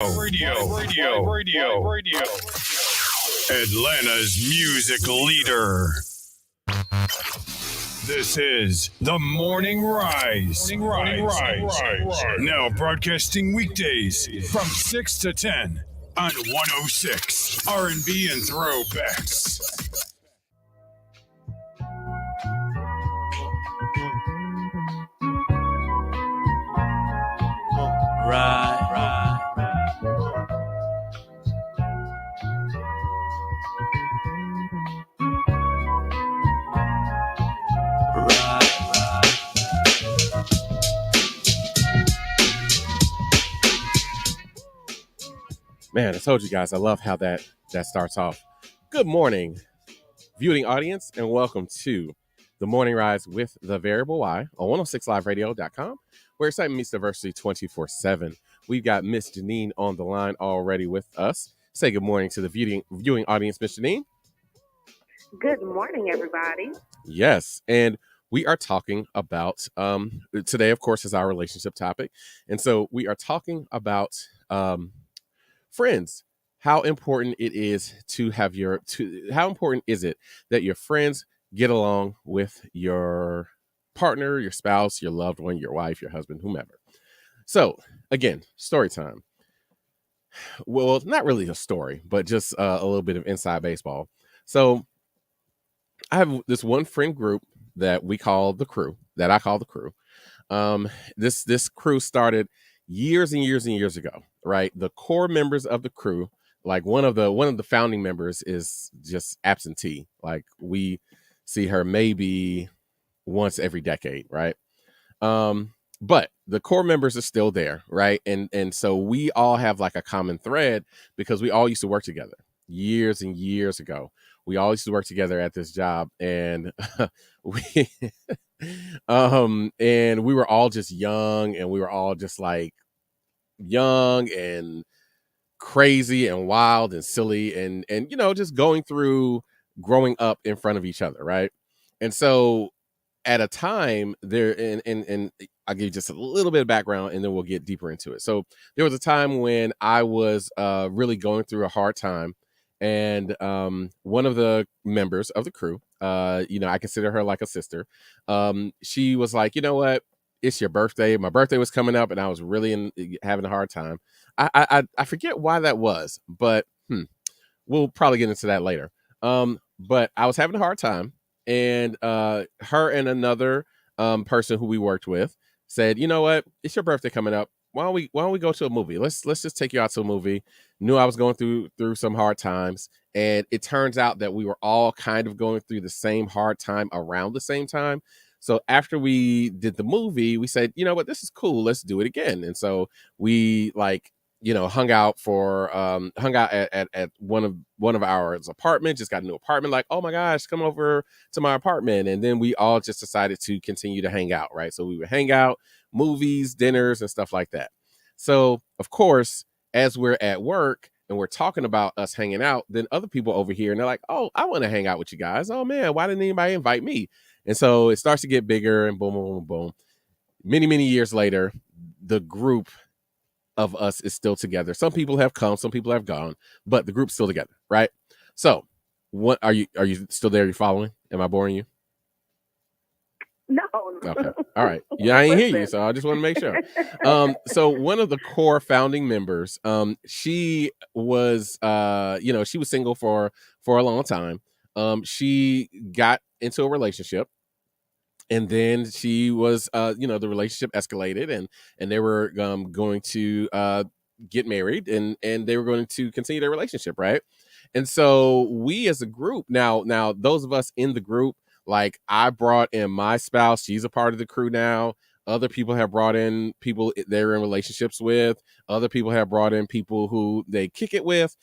Radio. Atlanta's music leader. This is the Morning Rise. Now broadcasting weekdays from 6 to 10 on 106 R&B and Throwbacks. Right. Man, I told you guys, I love how that starts off. Good morning, viewing audience, and welcome to the Morning Rise with the Variable Y on 106liveradio.com, where excitement meets diversity 24/7. We've got Miss Janine on the line already with us. Say good morning to the viewing audience, Miss Janine. Good morning, everybody. Yes, and we are talking about, today, of course, is our relationship topic. And so we are talking about friends. How important it is to have how important is it that your friends get along with your partner, your spouse, your loved one, your wife, your husband, whomever. So again, story time. Well, not really a story, but just a little bit of inside baseball. So I have this one friend group that we call the crew, that I call the crew. This crew started years and years and years ago, right? The core members of the crew, like one of the founding members is just absentee. Like we see her maybe once every decade, right? But the core members are still there, right? And so we all have like a common thread because we all used to work together years and years ago. We all used to work together at this job, and we and we were all just young, and we were all just like young and crazy and wild and silly and just going through growing up in front of each other, right? And so at a time there, and I'll give you just a little bit of background and then we'll get deeper into it. So there was a time when I was really going through a hard time, and one of the members of the crew, I consider her like a sister. She was like, you know what? It's your birthday. My birthday was coming up, and I was really having a hard time. I forget why that was, but we'll probably get into that later. But I was having a hard time, and her and another person who we worked with said, you know what? It's your birthday coming up. Why don't we go to a movie? Let's just take you out to a movie. Knew I was going through some hard times, and it turns out that we were all kind of going through the same hard time around the same time. So after we did the movie, we said, you know what, this is cool. Let's do it again. And so we hung out at one of our apartments, just got a new apartment, like, oh my gosh, come over to my apartment. And then we all just decided to continue to hang out, right? So we would hang out, movies, dinners, and stuff like that. So of course, as we're at work and we're talking about us hanging out, then other people over here, and they're like, oh, I want to hang out with you guys. Oh man, why didn't anybody invite me? And so it starts to get bigger, and boom, boom, boom, boom. Many, many years later, the group of us is still together. Some people have come, some people have gone, but the group's still together, right? So what are you still there? You following? Am I boring you? No. Okay. All right. Yeah, I ain't hear you, so I just want to make sure. So one of the core founding members, she was she was single for a long time. She got into a relationship, and then she was the relationship escalated, and they were going to get married, and they were going to continue their relationship, right? And so we as a group, now those of us in the group, like I brought in my spouse, she's a part of the crew now. Other people have brought in people they're in relationships with. Other people have brought in people who they kick it with.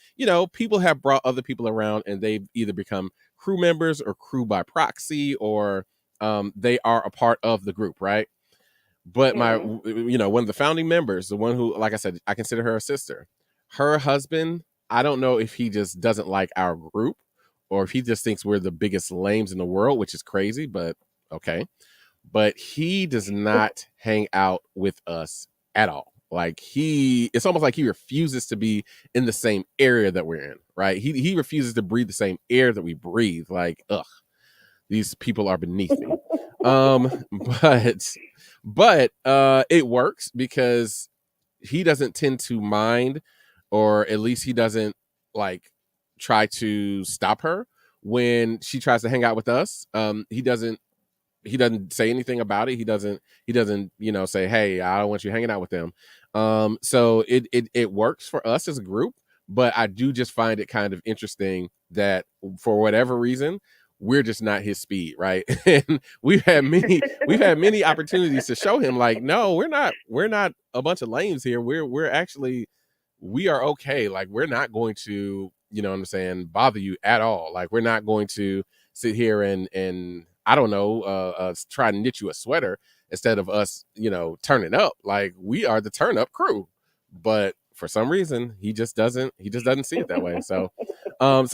People have brought other people around, and they've either become crew members or crew by proxy, or they are a part of the group, right? But one of the founding members, the one who, like I said, I consider her a sister. Her husband, I don't know if he just doesn't like our group or if he just thinks we're the biggest lames in the world, which is crazy, but okay. But he does not hang out with us at all. Like it's almost like he refuses to be in the same area that we're in, right? He refuses to breathe the same air that we breathe. Like, ugh, these people are beneath me. Um, but it works because he doesn't tend to mind, or at least he doesn't like try to stop her when she tries to hang out with us. He doesn't say anything about it. He doesn't say, hey, I don't want you hanging out with them. So it works for us as a group, but I do just find it kind of interesting that for whatever reason we're just not his speed, right? And we've had many opportunities to show him, like, no, we're not a bunch of lames here. We're actually, we are okay. Like, we're not going to, you know what I'm saying, bother you at all. Like, we're not going to sit here and I don't know, try to knit you a sweater instead of us, turning up. Like, we are the turn up crew. But for some reason, he just doesn't see it that way. So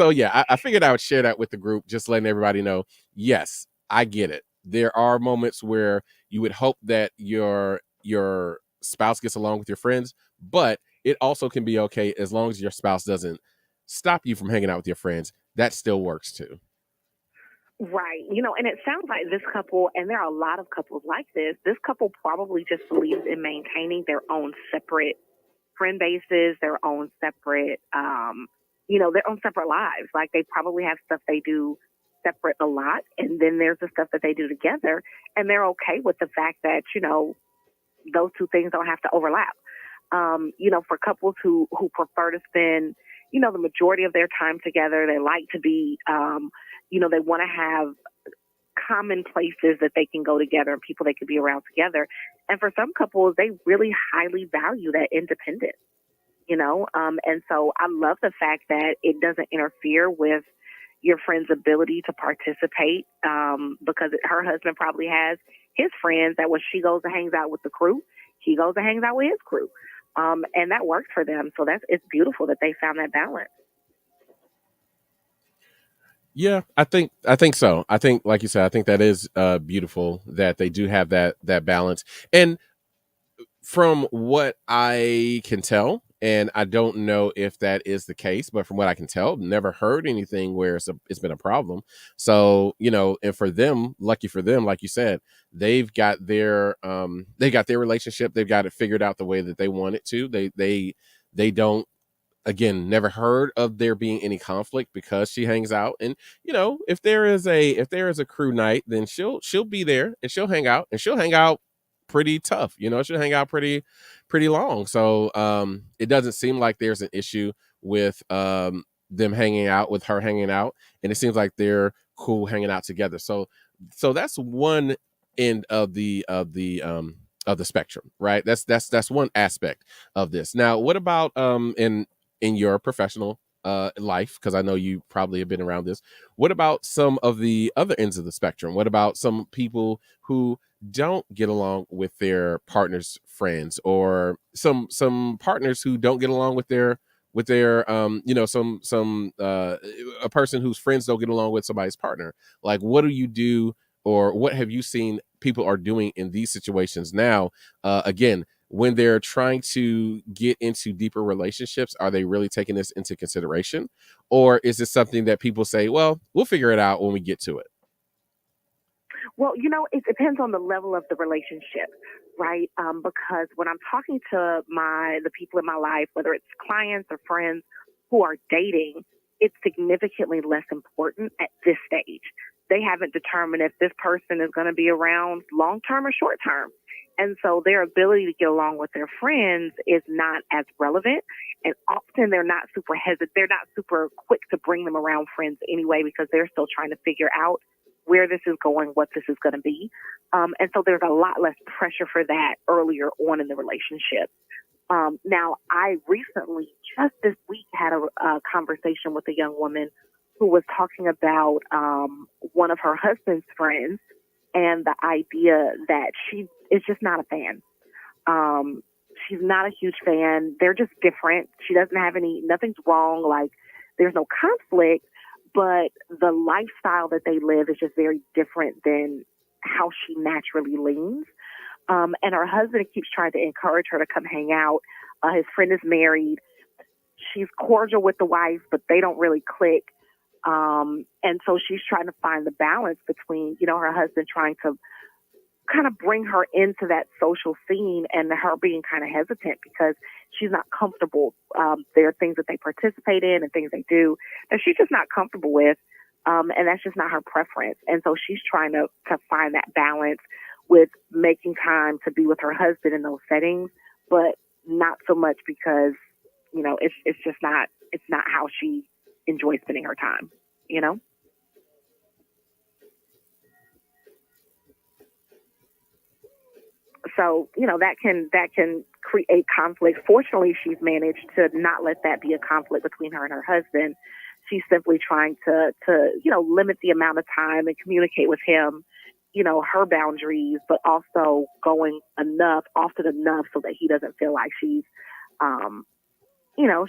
yeah, I figured I would share that with the group, just letting everybody know, yes, I get it. There are moments where you would hope that your spouse gets along with your friends, but it also can be okay as long as your spouse doesn't stop you from hanging out with your friends. That still works too. Right. And it sounds like this couple, and there are a lot of couples like this couple probably just believes in maintaining their own separate friend bases, their own separate, their own separate lives. Like, they probably have stuff they do separate a lot, and then there's the stuff that they do together, and they're okay with the fact that, those two things don't have to overlap. For couples who prefer to spend, the majority of their time together, they like to be, they want to have common places that they can go together and people they could be around together. And for some couples, they really highly value that independence, and so I love the fact that it doesn't interfere with your friend's ability to participate, because her husband probably has his friends that when she goes and hangs out with the crew, he goes and hangs out with his crew. And that works for them. So it's beautiful that they found that balance. Yeah, I think so. I think, like you said, I think that is beautiful that they do have that balance. And from what I can tell, and I don't know if that is the case, but from what I can tell, never heard anything where it's been a problem. So, and for them, lucky for them, like you said, they've got their relationship, they've got it figured out the way that they want it to. They don't, again, never heard of there being any conflict because she hangs out. And if there is a crew night, then she'll be there and she'll hang out pretty tough. She'll hang out pretty long. So it doesn't seem like there's an issue with them hanging out, with her hanging out, and it seems like they're cool hanging out together. So that's one end of the spectrum, right? That's one aspect of this. Now, what about in your professional life, because I know you probably have been around this, what about some of the other ends of the spectrum? What about some people who don't get along with their partner's friends, or some partners who don't get along with their a person whose friends don't get along with somebody's partner? Like, what do you do, or what have you seen people are doing in these situations now? Again, when they're trying to get into deeper relationships, are they really taking this into consideration? Or is this something that people say, well, we'll figure it out when we get to it? Well, it depends on the level of the relationship, right? Because when I'm talking to the people in my life, whether it's clients or friends who are dating, it's significantly less important at this stage. They haven't determined if this person is going to be around long term or short term. And so their ability to get along with their friends is not as relevant. And often they're not super they're not super quick to bring them around friends anyway, because they're still trying to figure out where this is going, what this is going to be. And so there's a lot less pressure for that earlier on in the relationship. Now, I recently, just this week, had a conversation with a young woman who was talking about one of her husband's friends and the idea that she is just not a fan. She's not a huge fan. They're just different. She doesn't have nothing's wrong. Like, there's no conflict, but the lifestyle that they live is just very different than how she naturally leans. And her husband keeps trying to encourage her to come hang out. His friend is married. She's cordial with the wife, but they don't really click. And so she's trying to find the balance between, her husband trying to kind of bring her into that social scene and her being kind of hesitant because she's not comfortable. There are things that they participate in and things they do that she's just not comfortable with. And that's just not her preference. And so she's trying to find that balance with making time to be with her husband in those settings, but not so much because, it's not how she enjoys spending her time, So, that can create conflict. Fortunately, she's managed to not let that be a conflict between her and her husband. She's simply trying to limit the amount of time and communicate with him, her boundaries, but also going often enough so that he doesn't feel like she's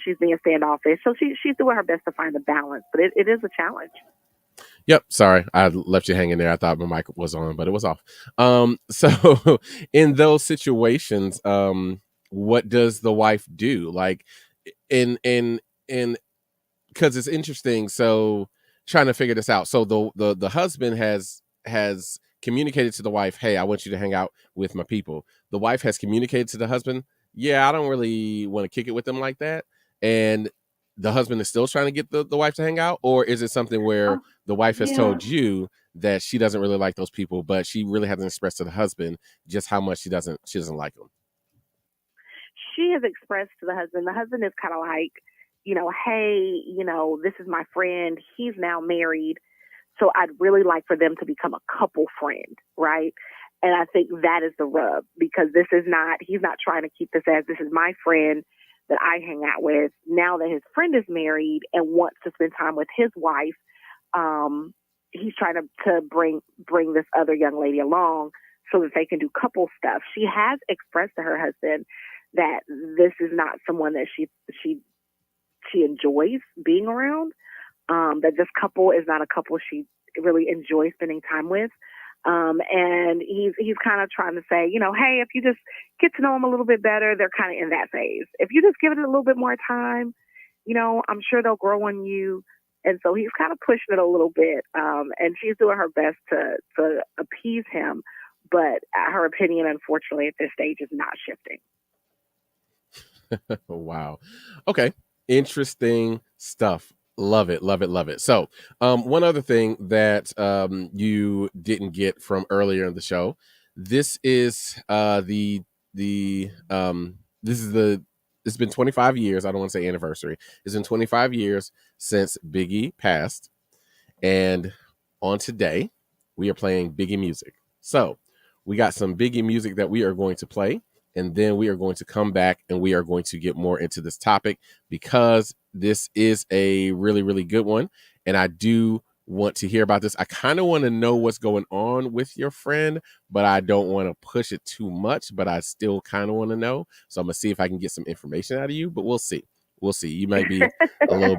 she's being standoffish. So she's doing her best to find the balance, but it is a challenge. Yep. Sorry. I left you hanging there. I thought my mic was on, but it was off. So in those situations, what does the wife do? Like in because it's interesting. So trying to figure this out. So the husband has communicated to the wife, hey, I want you to hang out with my people. The wife has communicated to the husband, yeah, I don't really want to kick it with them like that. And the husband is still trying to get the wife to hang out? Or is it something where the wife has told you that she doesn't really like those people, but she really hasn't expressed to the husband just how much she doesn't like them? She has expressed to the husband is kind of like, hey, this is my friend. He's now married. So I'd really like for them to become a couple friend, right? And I think that is the rub because he's not trying to keep this as this is my friend that I hang out with. Now that his friend is married and wants to spend time with his wife, he's trying to bring this other young lady along so that they can do couple stuff. She has expressed to her husband that this is not someone that she enjoys being around, that this couple is not a couple she really enjoys spending time with. And he's kind of trying to say, hey, if you just get to know them a little bit better, they're kind of in that phase. If you just give it a little bit more time, I'm sure they'll grow on you. And so he's kind of pushing it a little bit. And she's doing her best to appease him. But her opinion, unfortunately, at this stage is not shifting. Wow. Okay. Interesting stuff. Love it. Love it. Love it. So, one other thing that you didn't get from earlier in the show, this is it's been 25 years. I don't want to say anniversary. It's been 25 years since Biggie passed. And on today, we are playing Biggie music. So we got some Biggie music that we are going to play. And then we are going to come back and we are going to get more into this topic because this is a really, really good one. And I do want to hear about this. I kind of want to know what's going on with your friend, but I don't want to push it too much, but I still kind of want to know. So I'm going to see if I can get some information out of you, but we'll see. We'll see. You might be a little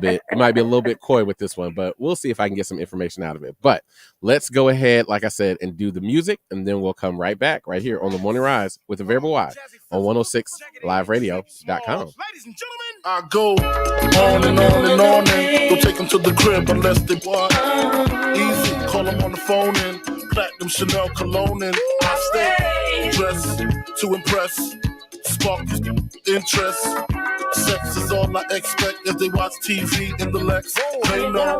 bit coy with this one, but we'll see if I can get some information out of it. But let's go ahead, like I said, and do the music, and then we'll come right back right here on the Morning Rise with the Variable Y on 106liveradio.com. Ladies and gentlemen, I go on and on and on and go take them to the crib unless they want. Easy, call them on the phone and platinum Chanel cologne and I stay dressed to impress. Spark interest. Sex is all I expect as they watch TV in the Lex. They know.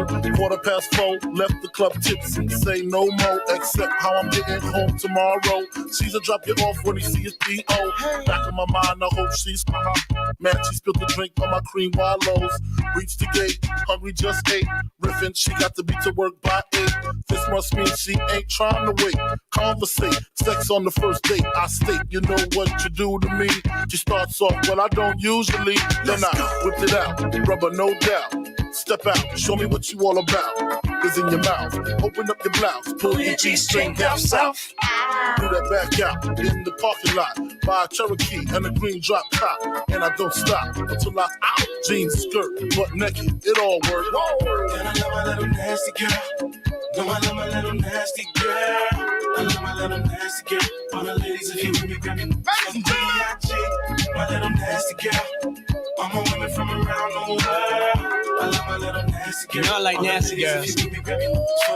4:15, left the club tipsy. Say no more, except how I'm getting home tomorrow. Caesar drop you off when he see his P.O. Back in my mind, I hope she's man, she spilled the drink on my cream wallows. Reached the gate, hungry just ate. Riffin', she got to be to work by 8. This must mean she ain't trying to wait. Conversate, sex on the first date. I state, you know what you do to me. She starts off, well, I don't usually. Then I whipped it out, rubber no doubt. Step out, show me what you all about. Is in your mouth, open up your blouse, pull your G-string down south. Do that back out in the parking lot. Buy a Cherokee and a green drop top. And I don't stop until I out. Jeans, skirt, butt naked, it all works. And I love my little nasty girl. No, I love my little nasty girl. I love my little nasty girl. All the ladies, if you with me, grab me. B.I.G. My little nasty girl. All my women from around the world. I love my little nasty girl. You know I like nasty girls.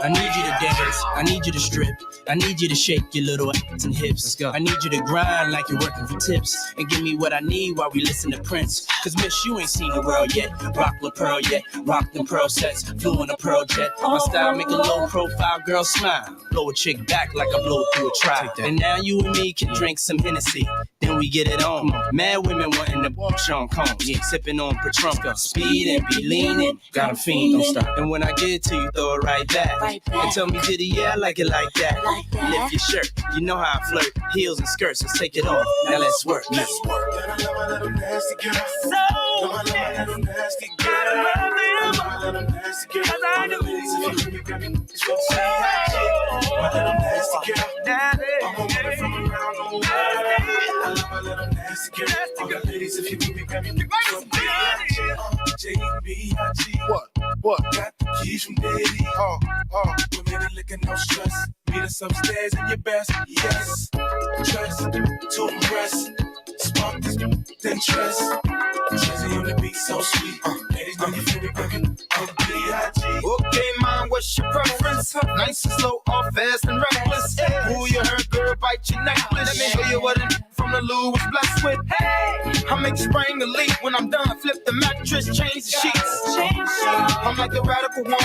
I need you to dance. I need you to strip. I need you to shake your little ass and hips. Let's go. I need you to grind like you're working for tips. And give me what I need while we listen to Prince. Cause miss, you ain't seen the world yet. Rock La Pearl yet. Rock them pearl sets. Flew in a pearl jet. My style make a low profile girl smile. Blow a chick back like I blow through a trial. And now you and me can drink some Hennessy. Then we get it on. Mad women wanting to Sean Combs. Yeah, sipping on Patron. Speed and be leaning. Got a fiend. Don't stop. And when I get it to you, throw it right back. And tell me, did yeah, I like it like that. Lift your shirt. You know how I flirt. Heels and skirts. Let's take it off. Now let's work. Let's work. I love my little nasty girl. So I love my little nasty girl. I love my little nasty girl. Cause I do. Ladies, if you grab me, it's from B.I.G. My little nasty girl. I'm a woman from around the world. I love my little nasty girl. All the ladies, if you with me, grab me, it's from B.I.G. J.B.I.G. What? Got the keys from Diddy. Women and liquor, no stress. Meet us upstairs in your best. Yes. Dress to impress. Spark this, then dress. Jazzy on the beat, so sweet. Ladies, know you feel me, baby. I'm B.I.G. Okay, mom, what's your preference? Nice and slow, or fast and reckless. Who you heard, girl, bite your necklace. Let me show you what a from the Lou was blessed with. Hey, I make spring the leap. When I'm done, flip the mattress, change the sheets. I'm like the radical one, a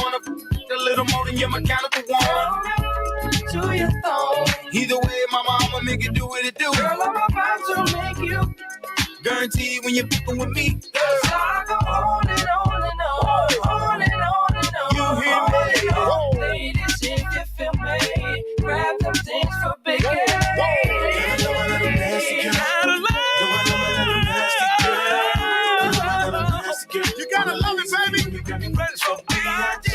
little more than your mechanical one. To your thong. Either way, mama, I'ma make it do what it do. Girl, I'm about to make you. Guaranteed when you're fucking with me, girl. So I go on and on and on, on and on and on. You hear me? On and on. Ladies, if you feel me, grab them things for big A. You gotta love it, baby. Friends for B.I.G.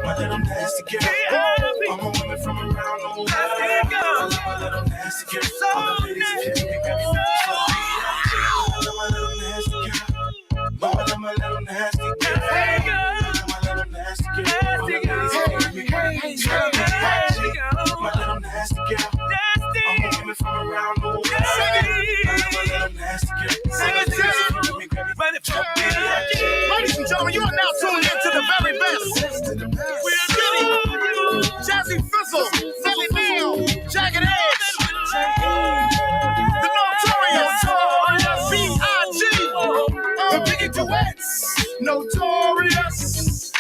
My little nasty girl. I'm a woman from around the world. I love my little nasty girl. All the ladies, if you with me, grab me. I love my little nasty girl. I love my little nasty girl. I love my little nasty girl. All the ladies, if you with me, grab me. My little nasty girl. I'm a woman from around the world. I love my little nasty girl. All the ladies, if you with me, grab me. Ladies and gentlemen, you are now tuned in to the very best. We are Diddy, Jazzy Fizzle, Nelly Neal, Jagged Edge, the Notorious, B.I.G., the Biggie Duets, Notorious,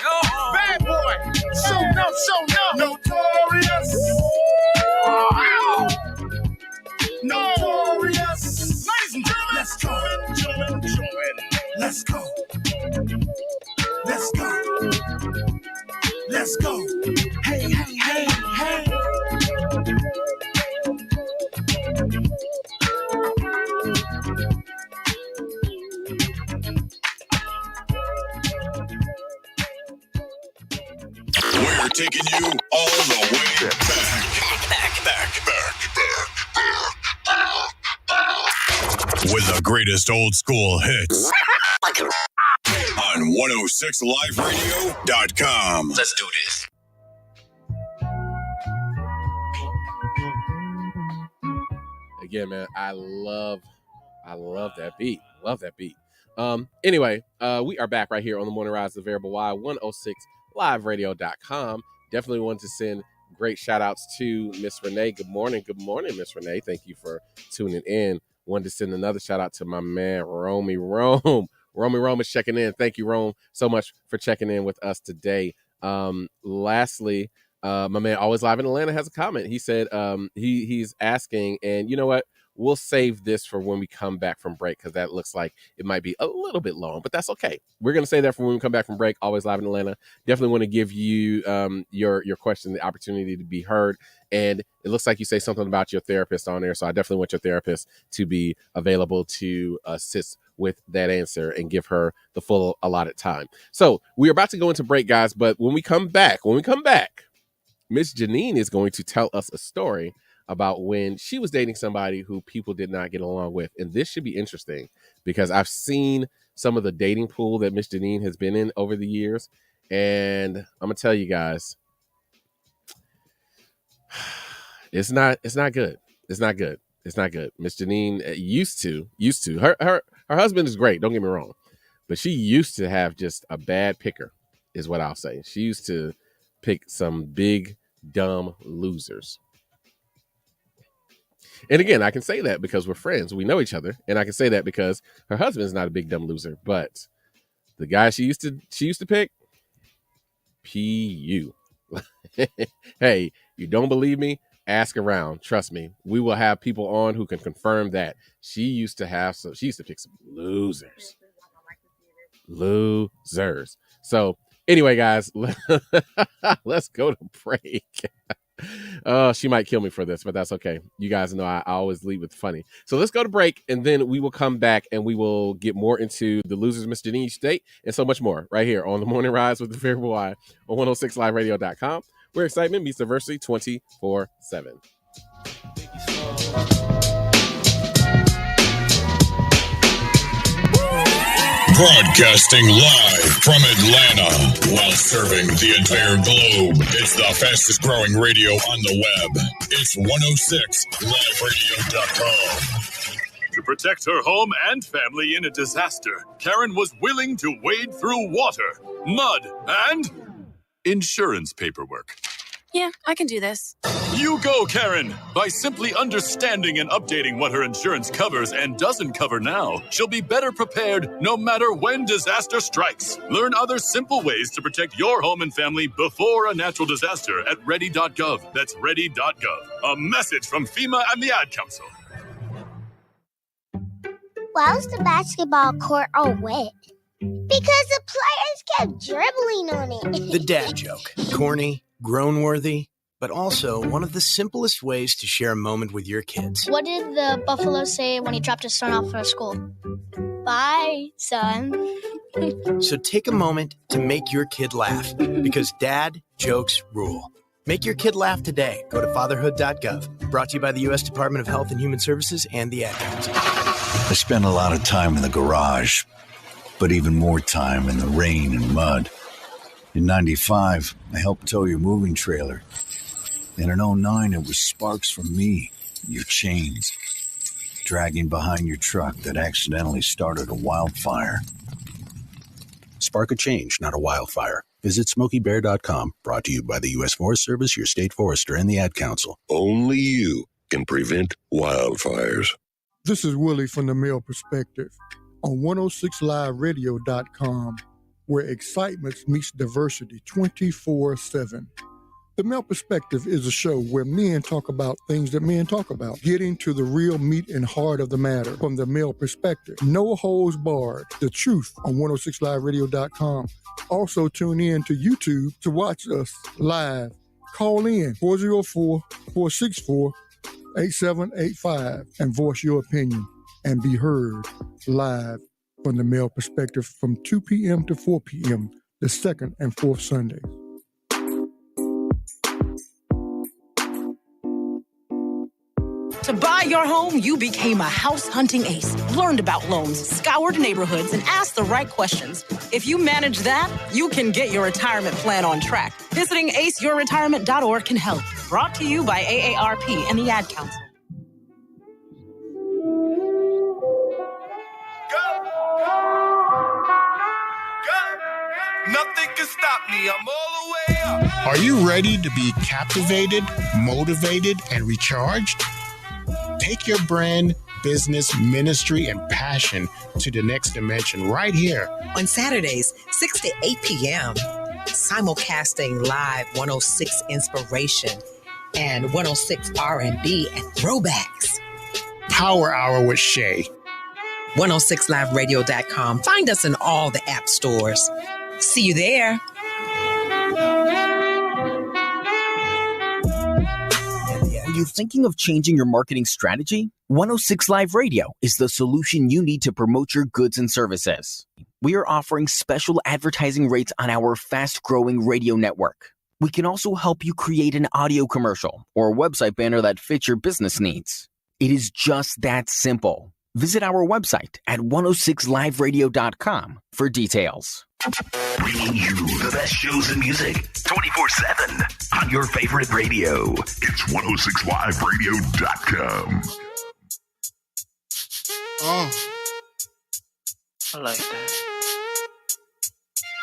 Bad Boy, Show No, Notorious, Notorious. Ladies and gentlemen, let's go. Let's go. Let's go. Let's go. Hey, hey, hey, hey. We're taking you all the way back. With the greatest old school hits. On 106liveradio.com. Let's do this. Again, man, I love that beat. Love that beat. Anyway, we are back right here on the Morning Rise of Variable Y, 106liveradio.com. Definitely want to send great shout outs to Miss Renee. Good morning, Miss Renee. Thank you for tuning in. Wanted to send another shout out to my man, Romy Rome. Rome is checking in. Thank you, Rome, so much for checking in with us today. Lastly, my man, Always Live in Atlanta, has a comment. He said he's asking, and you know what? We'll save this for when we come back from break, because that looks like it might be a little bit long, but that's okay. We're going to say that for when we come back from break. Always Live in Atlanta. Definitely want to give you your question the opportunity to be heard. And it looks like you say something about your therapist on there, so I definitely want your therapist to be available to assist with that answer and give her the full allotted time. So we're about to go into break, guys, but when we come back, Miss Janine is going to tell us a story about when she was dating somebody who people did not get along with. And this should be interesting because I've seen some of the dating pool that Miss Janine has been in over the years. And I'm going to tell you guys, It's not good. It's not good. It's not good. Miss Janine used to. Her husband is great. Don't get me wrong, but she used to have just a bad picker, is what I'll say. She used to pick some big dumb losers. And again, I can say that because we're friends. We know each other, and I can say that because her husband's not a big dumb loser, but the guy she used to pick, PU. Hey, you don't believe me? Ask around. Trust me. We will have people on who can confirm that. She used to pick some losers. Losers. So anyway, guys, let's go to break. She might kill me for this, but that's okay. You guys know I always lead with funny. So let's go to break, and then we will come back and we will get more into the losers, Miss Janine State, and so much more right here on The Morning Rise with the Variable Eye on 106liveradio.com, where excitement meets diversity 24/7. Broadcasting live from Atlanta while serving the entire globe. It's the fastest growing radio on the web. It's 106liveradio.com. To protect her home and family in a disaster, Karen was willing to wade through water, mud, and insurance paperwork. Yeah, I can do this. You go, Karen! By simply understanding and updating what her insurance covers and doesn't cover now, she'll be better prepared no matter when disaster strikes. Learn other simple ways to protect your home and family before a natural disaster at ready.gov. That's ready.gov. A message from FEMA and the Ad Council. Why was the basketball court all wet? Because the players kept dribbling on it. The dad joke. Corny, grown-worthy, but also one of the simplest ways to share a moment with your kids. What did the buffalo say when he dropped his son off at school? Bye, son. So take a moment to make your kid laugh, because dad jokes rule. Make your kid laugh today. Go to fatherhood.gov. Brought to you by the U.S. Department of Health and Human Services and the Ad Council. I spent a lot of time in the garage, but even more time in the rain and mud. In 95, I helped tow your moving trailer. And in 09, it was sparks from me, your chains, dragging behind your truck that accidentally started a wildfire. Spark a change, not a wildfire. Visit SmokeyBear.com, brought to you by the U.S. Forest Service, your state forester, and the Ad Council. Only you can prevent wildfires. This is Willie from The Male Perspective on 106liveradio.com, where excitement meets diversity 24/7. The Male Perspective is a show where men talk about things that men talk about, getting to the real meat and heart of the matter from the male perspective. No holds barred. The truth on 106liveradio.com. Also tune in to YouTube to watch us live. Call in 404-464-8785 and voice your opinion and be heard live from the Male Perspective from 2 p.m. to 4 p.m. the second and fourth Sundays. To buy your home, you became a house hunting ace, learned about loans, scoured neighborhoods, and asked the right questions. If you manage that, you can get your retirement plan on track. Visiting aceyourretirement.org can help. Brought to you by AARP and the Ad Council. Nothing can stop me. I'm all the way up. Are you ready to be captivated, motivated, and recharged? Take your brand, business, ministry, and passion to the next dimension right here. On Saturdays, 6 to 8 p.m., simulcasting live 106 Inspiration and 106 R&B and Throwbacks. Power Hour with Shay. 106liveradio.com. Find us in all the app stores. See you there. Are you thinking of changing your marketing strategy? 106 Live Radio is the solution you need to promote your goods and services. We are offering special advertising rates on our fast-growing radio network. We can also help you create an audio commercial or a website banner that fits your business needs. It is just that simple. Visit our website at 106liveradio.com for details. Bringing you the best shows and music 24/7 on your favorite radio. It's 106liveradio.com. Oh. I like that.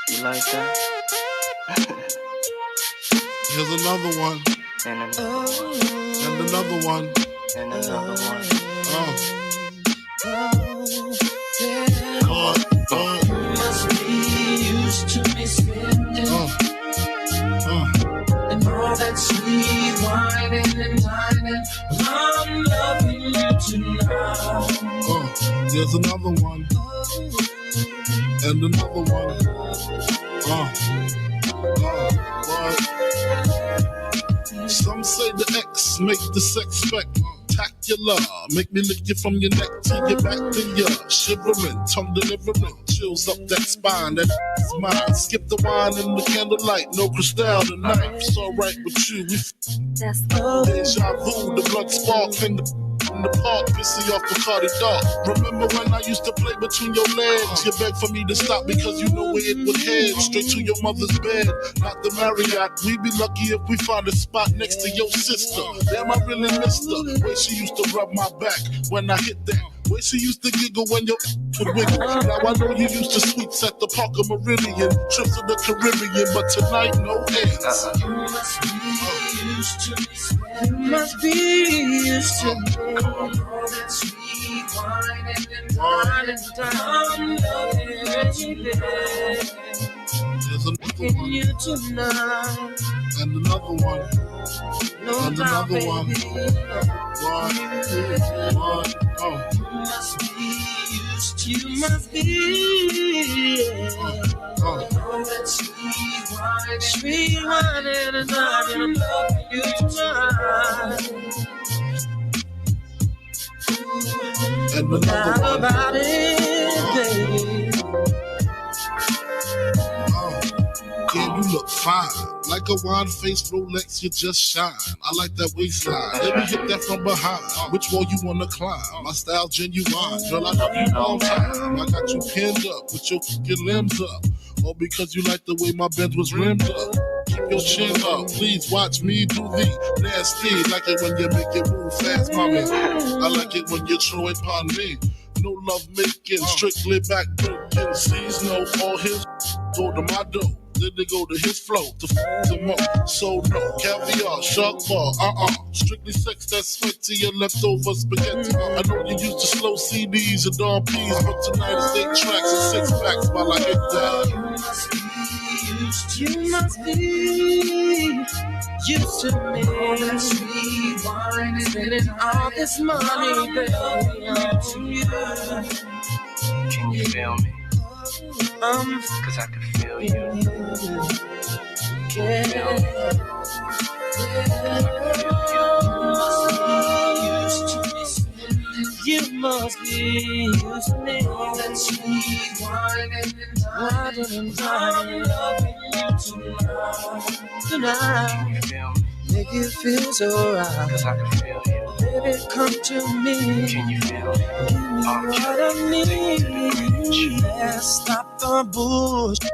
You like that? Here's another one. And another one. And another one. And another one. Oh. You must be used to me spending and all that sweet whining and dining. I'm loving you tonight. There's another one. And another one. What? Some say the X make the sex spectacular. Make me lick you from your neck to your back to your shivering, tongue delivering, chills up that spine. That's mine. Skip the wine and the candlelight, no crystal tonight. It's alright with you. That's deja vu, the blood spark in the park, pissy off Bacardi Dark. Remember when I used to play between your legs? You begged for me to stop because you know where it would head. Straight to your mother's bed, not the Marriott. We'd be lucky if we found a spot next to your sister. Damn, I really missed her. Way she used to rub my back when I hit that. Way she used to giggle when your would wiggle. Now I know you used to sweets at the Parker Meridian, trips to the Caribbean, but tonight no ends. You must be used to me. You must be used to me. All that sweet wine and wine and I'm loving you. There's another one. You tonight. And another one. No and doubt, another one. Baby. One. Oh. You must be used to. You must be. All that sweet wine and I'm loving you tonight. And another one. About it, baby. Yeah, you look fine. Like a wine-faced Rolex, you just shine. I like that waistline. Let me hit that from behind. Which wall you wanna climb? My style genuine. Girl, I love you long time. I got you pinned up with your fucking limbs up. All because you like the way my Benz was rimmed up. Keep your chin up. Please watch me do the nasty. Like it when you make it move fast, mommy. I like it when you throw it upon me. No love making, strictly back breaking. Sees no all his go to my dough. Then they go to his flow to them up. So no caviar, shark bar, strictly sex that's sweet to your leftover spaghetti. I know you used to slow CDs and RPs, but tonight it's 8 tracks and 6 packs while I hit that. You must be used to me. All that sweet wine, spending all this money, baby, on you. Can you feel me? Cause I can feel you. Can you feel me? You must be used to me. All that sweet wine and I'm loving you tonight. Make it feel so right. Cause I can feel you. Baby, come to me. Can you feel me? Give me what I need. Yeah, stop the bullshit,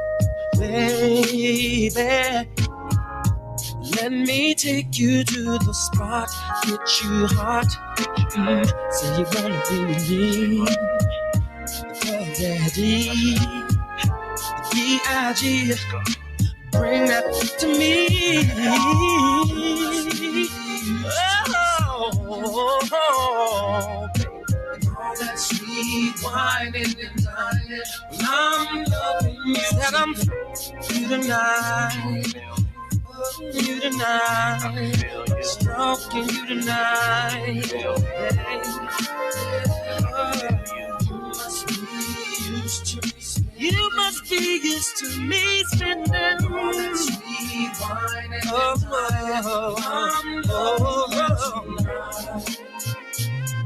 baby. Let me take you to the spot, get you hot. Say you wanna be with me. Already, B.I.G. Bring that to me. Oh, baby. All that sweet wine and dining. I'm loving you. That I'm you tonight. You tonight. Stroking you tonight. You must be used to me spending sweet wine and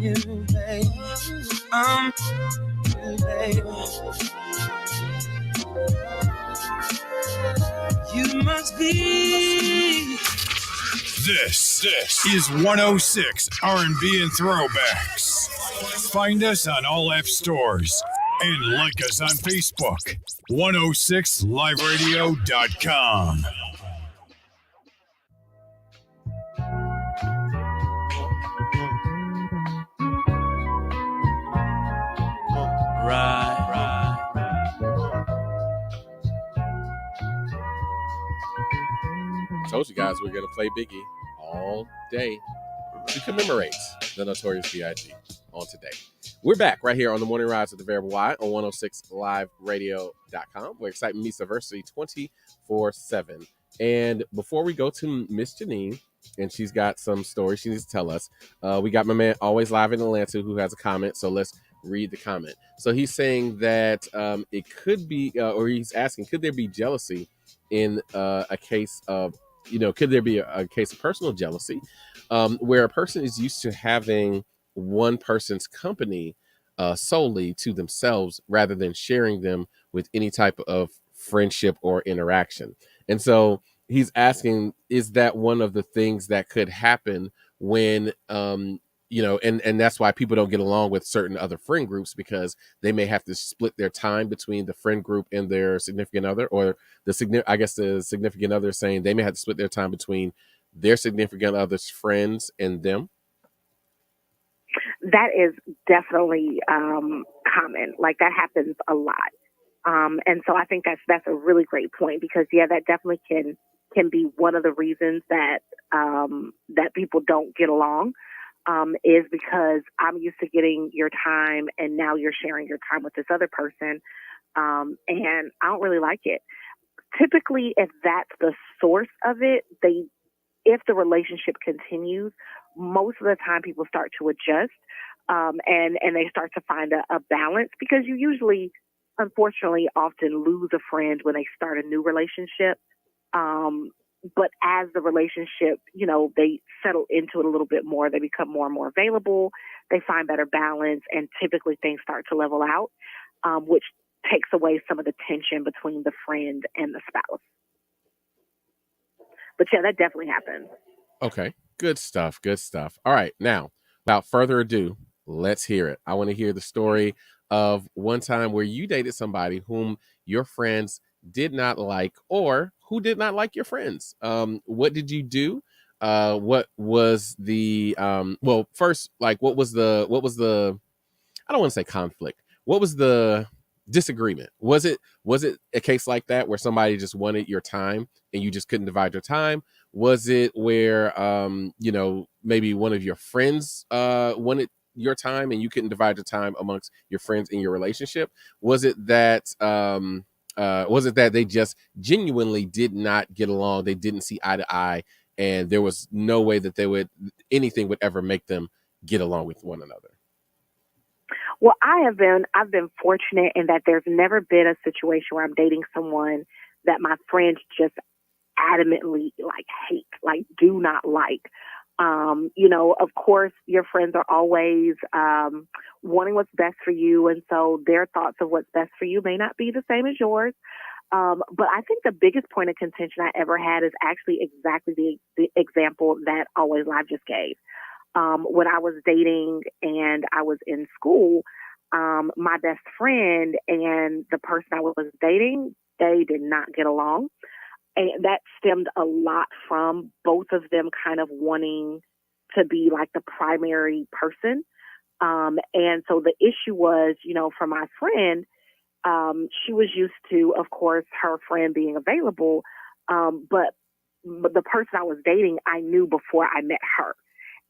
you, baby. You, baby. You must be. This is 106 R&B and Throwbacks. Find us on all app stores and like us on Facebook. 106liveradio.com. Right. Told you guys we're gonna play Biggie all day to commemorate the Notorious B.I.G. on today. We're back right here on the Morning Rise with the Variable Y on 106liveradio.com, where excitement meets diversity 24/7. And before we go to Miss Janine, and she's got some stories she needs to tell us, we got my man Always Live in Atlanta who has a comment. So let's read the comment. So he's saying that it could be, or he's asking, could there be jealousy in a case of, could there be a case of personal jealousy where a person is used to having one person's company solely to themselves rather than sharing them with any type of friendship or interaction? And so he's asking, is that one of the things that could happen when, and that's why people don't get along with certain other friend groups, because they may have to split their time between the friend group and their significant other, or the significant other saying they may have to split their time between their significant other's friends and them. That is definitely common. Like, that happens a lot. And so I think that's a really great point, because that definitely can be one of the reasons that that people don't get along, is because I'm used to getting your time and now you're sharing your time with this other person, and I don't really like it. Typically, if that's the source of it, if the relationship continues, most of the time people start to adjust, and they start to find a balance, because you usually, unfortunately, often lose a friend when they start a new relationship. But as the relationship, they settle into it a little bit more, they become more and more available, they find better balance, and typically things start to level out, which takes away some of the tension between the friend and the spouse. But that definitely happens. Okay. Good stuff. Good stuff. All right. Now, without further ado, let's hear it. I want to hear the story of one time where you dated somebody whom your friends did not like, or who did not like your friends. What did you do? What was the first, like, what was the I don't want to say conflict. What was the disagreement? Was it a case like that where somebody just wanted your time and you just couldn't divide your time? Was it where maybe one of your friends wanted your time and you couldn't divide your time amongst your friends in your relationship? Was it that they just genuinely did not get along, they didn't see eye to eye, and there was no way that anything would ever make them get along with one another? Well, I've been fortunate in that there's never been a situation where I'm dating someone that my friends just adamantly hate, do not like. Of course, your friends are always wanting what's best for you, and so their thoughts of what's best for you may not be the same as yours. But I think the biggest point of contention I ever had is actually exactly the example that Always Live just gave. When I was dating and I was in school, my best friend and the person I was dating, they did not get along. And that stemmed a lot from both of them kind of wanting to be like the primary person. And so the issue was, for my friend, she was used to, of course, her friend being available. But the person I was dating, I knew before I met her.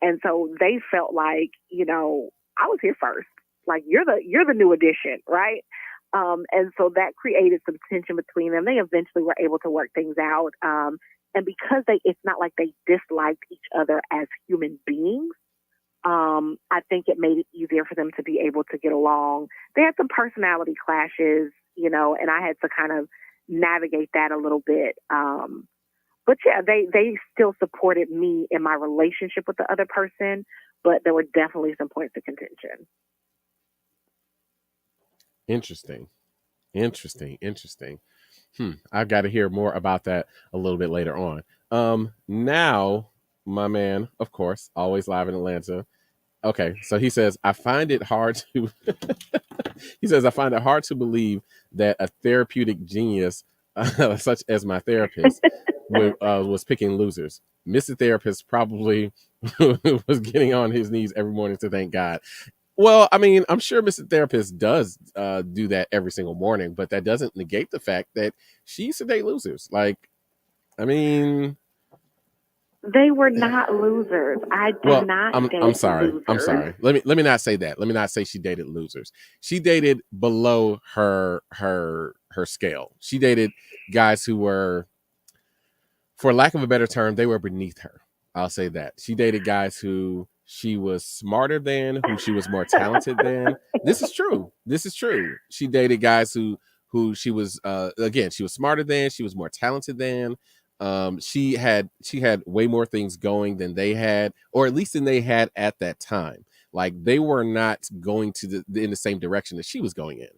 And so they felt like, I was here first. Like, you're the new addition, right? And so that created some tension between them. They eventually were able to work things out. And because it's not like they disliked each other as human beings, I think it made it easier for them to be able to get along. They had some personality clashes, and I had to kind of navigate that a little bit. But they still supported me in my relationship with the other person, but there were definitely some points of contention. Interesting. I've got to hear more about that a little bit later on. Now, my man, of course, Always Live in Atlanta, Okay, so he says, I find it hard to he says, I find it hard to believe that a therapeutic genius such as my therapist was picking losers. Mr. Therapist probably was getting on his knees every morning to thank God. Well, I mean, I'm sure Mr. Therapist does do that every single morning, but that doesn't negate the fact that she used to date losers. Like, I mean, They were not losers. I did well, not I'm date sorry. losers. I'm sorry. Let me not say that. Let me not say she dated losers. She dated below her scale. She dated guys who were, for lack of a better term, they were beneath her. I'll say that. She dated guys who she was smarter than, who she was more talented than. This is true. This is true. She dated guys who she was again, she was smarter than, she was more talented than. She had way more things going than they had, or at least than they had at that time. Like they were not going to in the same direction that she was going in.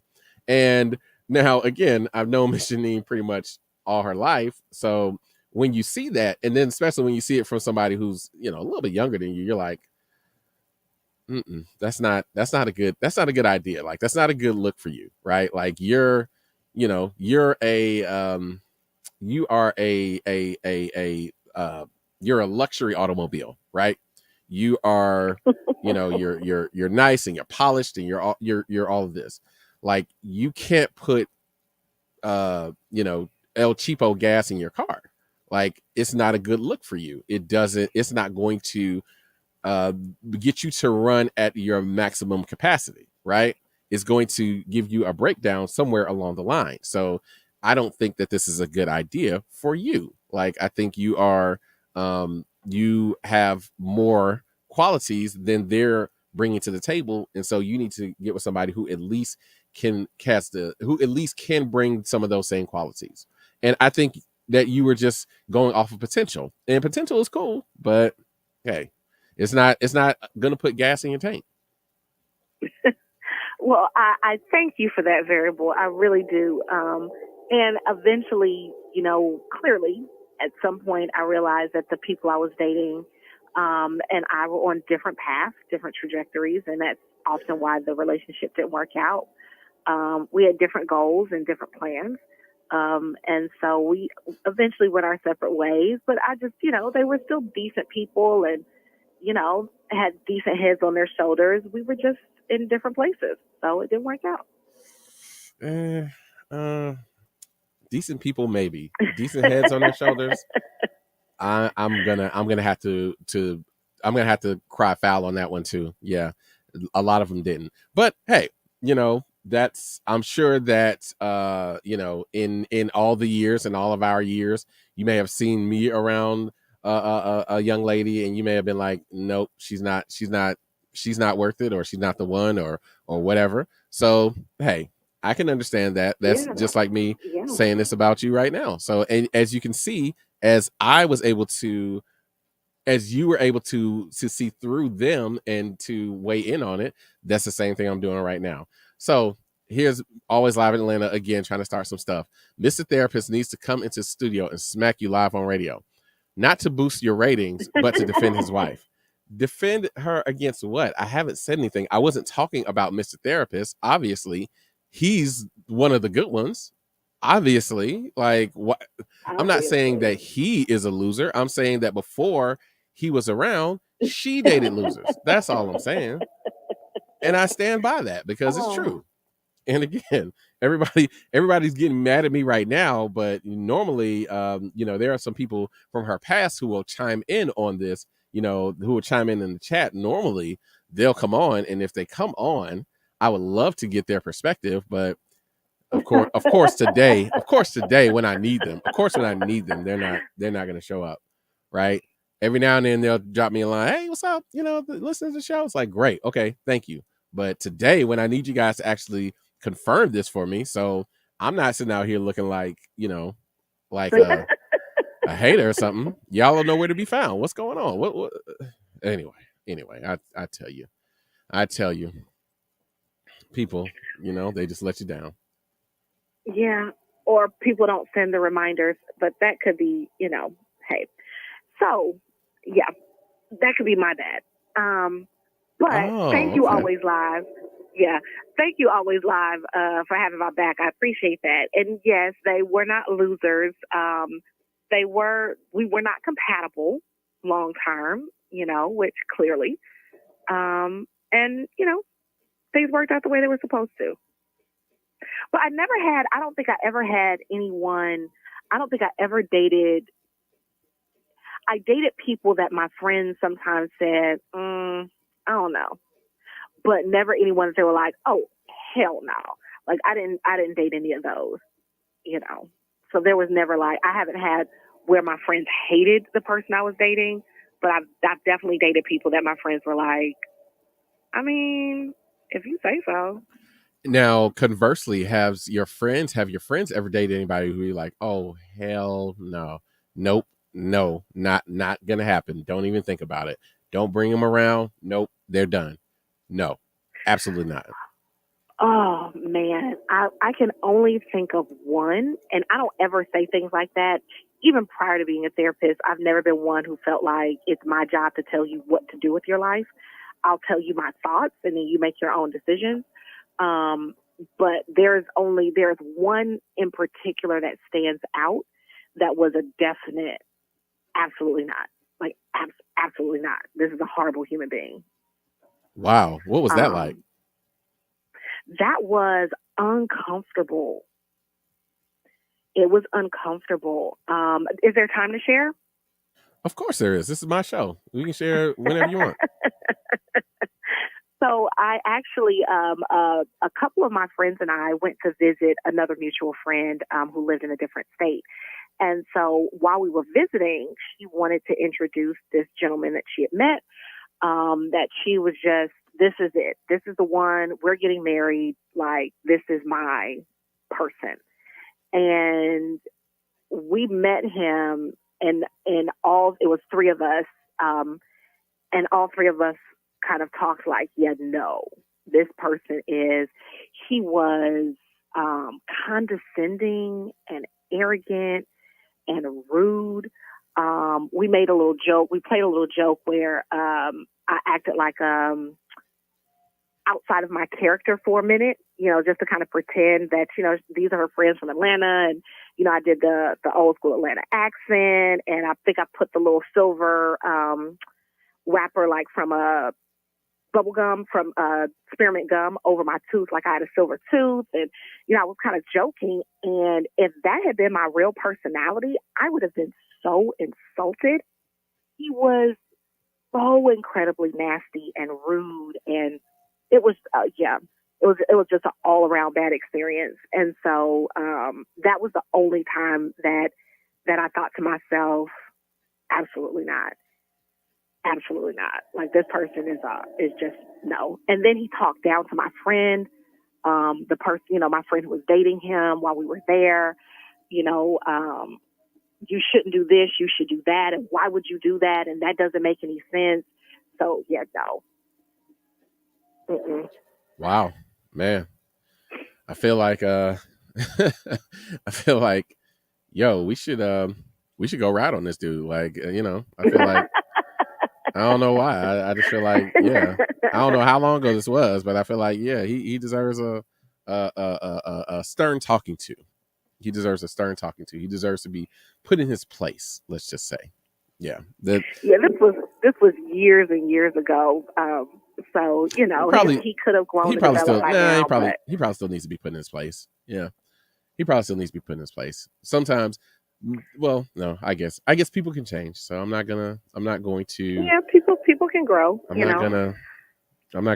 And now again, I've known Miss Janine pretty much all her life. So when you see that, and then especially when you see it from somebody who's, you know, a little bit younger than you, you're like, that's not a good idea. Like that's not a good look for you, right? Like you're you're a luxury automobile, right? You are, you're nice and you're polished and you're all of this. Like you can't put El Cheapo gas in your car. Like it's not a good look for you. It's not going to get you to run at your maximum capacity, right? It's going to give you a breakdown somewhere along the line. So I don't think that this is a good idea for you. Like I think you have more qualities than they're bringing to the table, and so you need to get with somebody who at least can bring some of those same qualities. And I think that you were just going off of potential, and potential is cool, but hey, it's not gonna put gas in your tank. Well, I thank you for that variable. I really do. And eventually, clearly at some point I realized that the people I was dating and I were on different paths, different trajectories, and that's often why the relationship didn't work out. We had different goals and different plans. And so we eventually went our separate ways, but I just, they were still decent people and, had decent heads on their shoulders. We were just in different places. So it didn't work out. Decent people, maybe. Decent heads on their shoulders. I'm gonna have to cry foul on that one too. Yeah. A lot of them didn't. But hey, I'm sure that in all the years and all of our years, you may have seen me around a young lady and you may have been like, nope, she's not worth it, or she's not the one, or whatever. So hey, I can understand that. That's just like me saying this about you right now. So, and as you can see, as you were able to see through them and to weigh in on it, that's the same thing I'm doing right now. So here's Always Live in Atlanta again, trying to start some stuff. Mr. Therapist needs to come into the studio and smack you live on radio, not to boost your ratings, but to defend his wife. Defend her against what? I haven't said anything. I wasn't talking about Mr. Therapist. Obviously, he's one of the good ones. Obviously, like what? I'm not saying that he is a loser. I'm saying that before he was around, she dated losers. That's all I'm saying. And I stand by that because it's true. And again, everybody's getting mad at me right now, but normally, there are some people from her past who will chime in on this, who will chime in the chat. Normally they'll come on. And if they come on, I would love to get their perspective, but of course today, when I need them, they're not going to show up. Right. Every now and then they'll drop me a line. Hey, what's up? Listen to the show. It's like, great. Okay. Thank you. But today, when I need you guys to actually confirm this for me, so I'm not sitting out here looking like, like a hater or something. Y'all don't know where to be found. What's going on? What? Anyway, I tell you, people, they just let you down. Yeah. Or people don't send the reminders, but that could be, hey. So, yeah, that could be my bad. But thank you, okay. Always Live. Yeah, thank you, Always Live, for having my back. I appreciate that. And yes, they were not losers. We were not compatible long term, which clearly, and things worked out the way they were supposed to. But I don't think I ever had anyone. I don't think I ever dated. I dated people that my friends sometimes said, I don't know, but never anyone that they were like, oh, hell no. Like I didn't date any of those, So there was never like, I haven't had where my friends hated the person I was dating, but I've definitely dated people that my friends were like, I mean, if you say so. Now, conversely, have your friends ever dated anybody who you're like, oh hell no, nope, no, not gonna happen. Don't even think about it. Don't bring them around. Nope, they're done. No, absolutely not. Oh man, I can only think of one, and I don't ever say things like that. Even prior to being a therapist, I've never been one who felt like it's my job to tell you what to do with your life. I'll tell you my thoughts, and then you make your own decisions. But there's one in particular that stands out that was a definite, absolutely not. Like, absolutely not. This is a horrible human being. Wow. What was that like? That was uncomfortable. It was uncomfortable. Is there time to share? Of course there is. This is my show. We can share whenever you want. So I actually, a couple of my friends and I went to visit another mutual friend who lived in a different state. And so while we were visiting, she wanted to introduce this gentleman that she had met, that she was just, this is it. This is the one. We're getting married. Like, this is my person. And we met him, and it was three of us, and all three of us kind of talked like, yeah, no, this person he was condescending and arrogant and rude. We made a little joke. We played a little joke where I acted like outside of my character for a minute, just to kind of pretend that, these are her friends from Atlanta. And, I did the old school Atlanta accent. And I think I put the little silver wrapper, like from a bubble gum, from spearmint gum, over my tooth, like I had a silver tooth. And, I was kind of joking. And if that had been my real personality, I would have been so insulted. He was so incredibly nasty and rude, and it was it was just an all around bad experience. And so that was the only time that I thought to myself, absolutely not. Absolutely not. Like, this person is just no. And then he talked down to my friend, the person, my friend who was dating him while we were there. You shouldn't do this, you should do that, and why would you do that? And that doesn't make any sense. So yeah, no. Mm-mm. Wow, man. I feel like yo, we should go ride on this dude. Like, I feel like I don't know why. I just feel like, yeah. I don't know how long ago this was, but I feel like, yeah, he deserves a stern talking to. He deserves a stern talking to. He deserves to be put in his place. Let's just say, yeah. This was years and years ago. So he could have grown. He probably still needs to be put in his place. Yeah, he probably still needs to be put in his place. Sometimes, well, no, I guess people can change. So I'm not going to. Yeah, people can grow. I'm not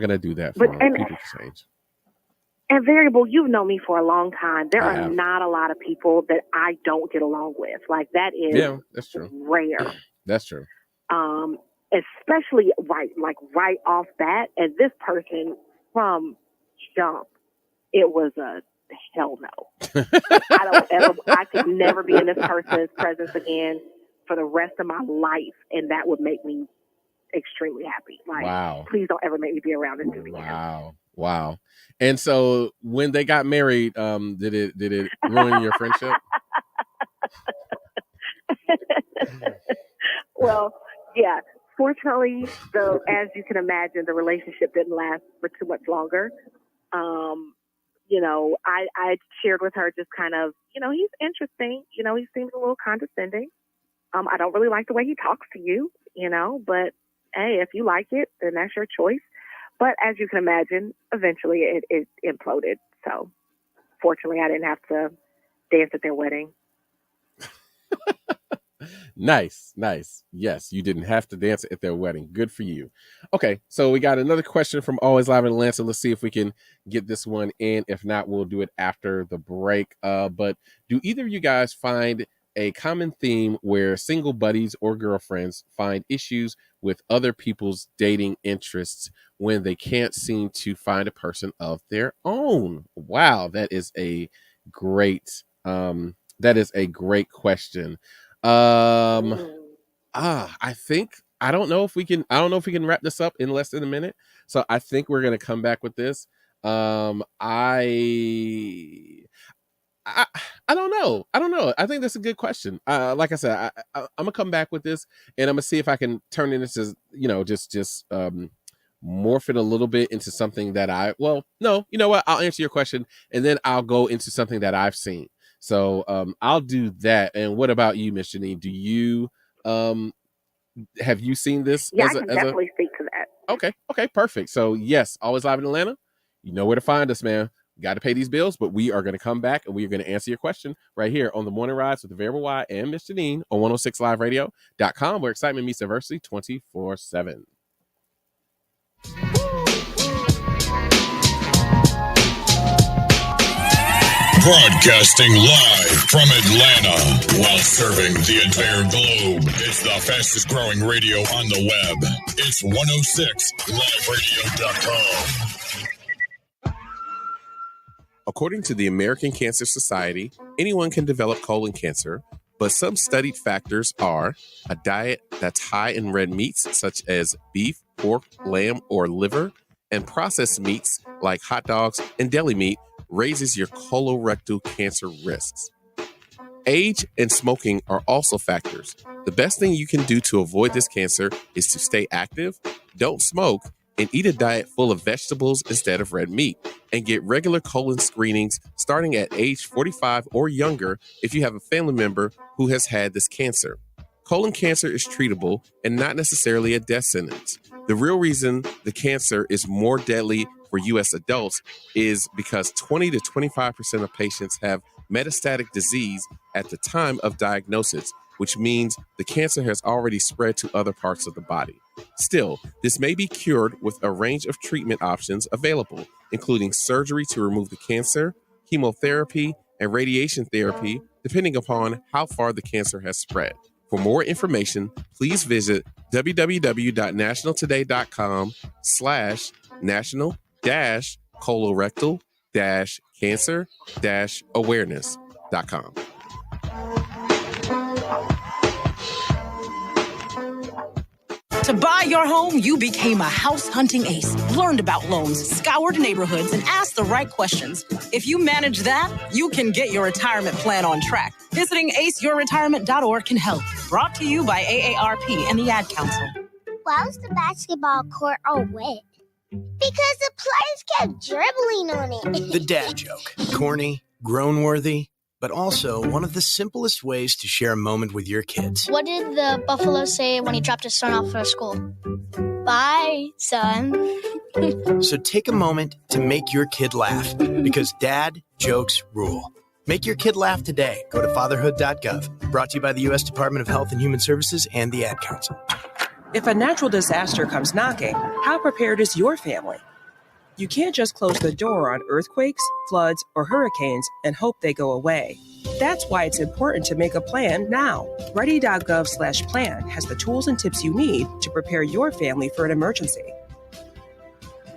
gonna do that for them. People can change. And Variable, you've known me for a long time. There are not a lot of people that I don't get along with. Like, that is that's true. Rare. That's true. Especially right off bat. And this person from jump, it was a hell no. I could never be in this person's presence again for the rest of my life, and that would make me extremely happy. Like, wow. Please don't ever make me be around this dude again. Wow. And so when they got married, did it ruin your friendship? Well, yeah. Fortunately, though, as you can imagine, the relationship didn't last for too much longer. I shared with her just kind of, he's interesting. He seems a little condescending. I don't really like the way he talks to you, but hey, if you like it, then that's your choice. But as you can imagine, eventually it imploded. So fortunately, I didn't have to dance at their wedding. Nice. Yes, you didn't have to dance at their wedding. Good for you. Okay, so we got another question from Always Live in Atlanta. Let's see if we can get this one in. If not, we'll do it after the break. But do either of you guys find a common theme where single buddies or girlfriends find issues with other people's dating interests when they can't seem to find a person of their own? Wow, that is a great question. I don't know if we can wrap this up in less than a minute. So I think we're going to come back with this. I don't know. I think that's a good question. Like I said, I'm gonna come back with this, and I'm gonna see if I can turn it into, just morph it a little bit into something that no, you know what? I'll answer your question, and then I'll go into something that I've seen. So I'll do that. And what about you, Miss Janine? Do you have you seen this? Yeah, I can definitely speak to that. Okay, perfect. So yes, Always Live in Atlanta. You know where to find us, man. Got to pay these bills, but we are going to come back and we are going to answer your question right here on the Morning Rise with the Variable Y and Miss Janine on 106liveradio.com, where excitement meets diversity 24/7. Broadcasting live from Atlanta while serving the entire globe. It's the fastest growing radio on the web. It's 106liveradio.com. According to the American Cancer Society, anyone can develop colon cancer, but some studied factors are a diet that's high in red meats, such as beef, pork, lamb, or liver, and processed meats like hot dogs and deli meat raises your colorectal cancer risks. Age and smoking are also factors. The best thing you can do to avoid this cancer is to stay active, don't smoke, and eat a diet full of vegetables instead of red meat, and get regular colon screenings starting at age 45 or younger if you have a family member who has had this cancer. Colon cancer is treatable and not necessarily a death sentence. The real reason the cancer is more deadly for U.S. adults is because 20 to 25% of patients have metastatic disease at the time of diagnosis, which means the cancer has already spread to other parts of the body. Still, this may be cured with a range of treatment options available, including surgery to remove the cancer, chemotherapy, and radiation therapy, depending upon how far the cancer has spread. For more information, please visit www.national-colorectal-cancer-awareness.com. To buy your home, you became a house hunting ace, learned about loans, scoured neighborhoods, and asked the right questions. If you manage that, you can get your retirement plan on track. Visiting aceyourretirement.org can help. Brought to you by AARP and the Ad Council. Why was the basketball court all wet? Because the players kept dribbling on it. The dad joke. Corny, groan-worthy, but also one of the simplest ways to share a moment with your kids. What did the buffalo say when he dropped his son off for school? Bye, son. So take a moment to make your kid laugh, because dad jokes rule. Make your kid laugh today. Go to fatherhood.gov. Brought to you by the U.S. Department of Health and Human Services and the Ad Council. If a natural disaster comes knocking, how prepared is your family? You can't just close the door on earthquakes, floods, or hurricanes and hope they go away. That's why it's important to make a plan now. Ready.gov/plan has the tools and tips you need to prepare your family for an emergency.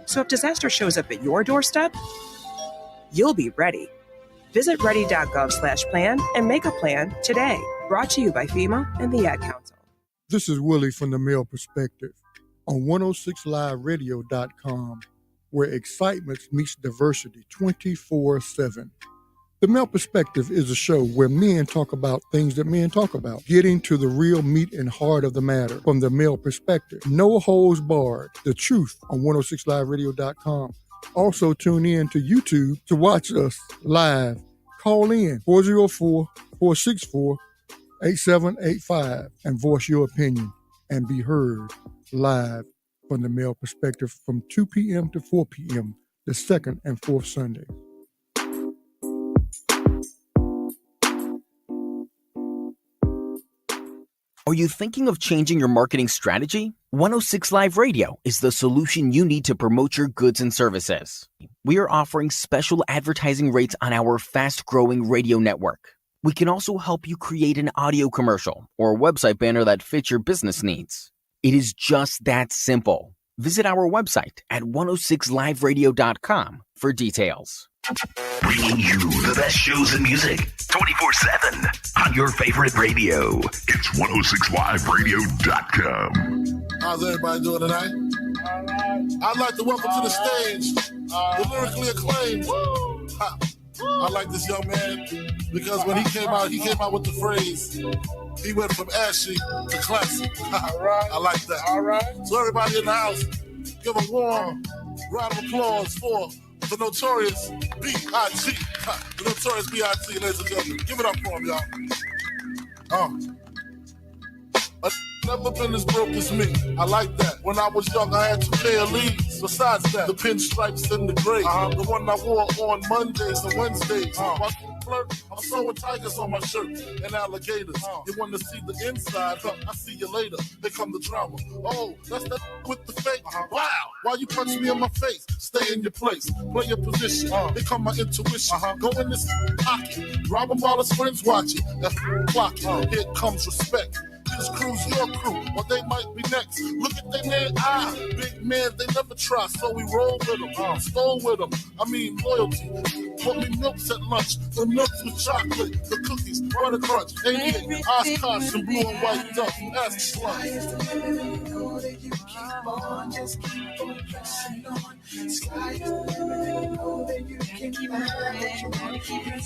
So if disaster shows up at your doorstep, you'll be ready. Visit ready.gov/plan and make a plan today. Brought to you by FEMA and the Ad Council. This is Willie from the Male Perspective on 106liveradio.com, where excitement meets diversity 24/7. The Male Perspective is a show where men talk about things that men talk about, getting to the real meat and heart of the matter from the male perspective. No holds barred. The truth on 106liveradio.com. Also tune in to YouTube to watch us live. Call in 404-464-8785 and voice your opinion and be heard live from the Male Perspective from 2 p.m. to 4 p.m. the second and fourth Sunday. Are you thinking of changing your marketing strategy? 106 Live Radio is the solution you need to promote your goods and services. We are offering special advertising rates on our fast-growing radio network. We can also help you create an audio commercial or a website banner that fits your business needs. It is just that simple. Visit our website at 106liveradio.com for details. Bringing you the best shows and music 24/7 on your favorite radio. It's 106liveradio.com. How's everybody doing tonight? I'd like to welcome to the stage the lyrically acclaimed. I like this young man because when he came out with the phrase, he went from ashy to classic. I like that. All right. So everybody in the house, give a warm round of applause for the Notorious B.I.G. The Notorious B.I.G., ladies and gentlemen. Give it up for him, y'all. I've never been as broke as me. I like that. When I was young, I had 2 pair of leads. Besides that, the pinstripes and the gray. The one I wore on Mondays and Wednesdays. I'm sewing tigers on my shirt and alligators. You want to see the inside? I see you later. Here come the drama. Oh, that's that with the fake. Wow. Why you punch me in my face? Stay in your place. Play your position. Here come my intuition. Go in this pocket. Rob them while his friends watching. That clock. Here comes respect. This crew's your crew, or they might be next. Look at their man, big man, they never try, so we roll with them, stole with them. I mean, loyalty. Put me milks at lunch, the milks with chocolate, the cookies, butter crunch, 88, Oshkosh, and blue and white duck. That's the slump. Just keep on pressing on. Sky is the limit, know that you can keep on pressing on. Sky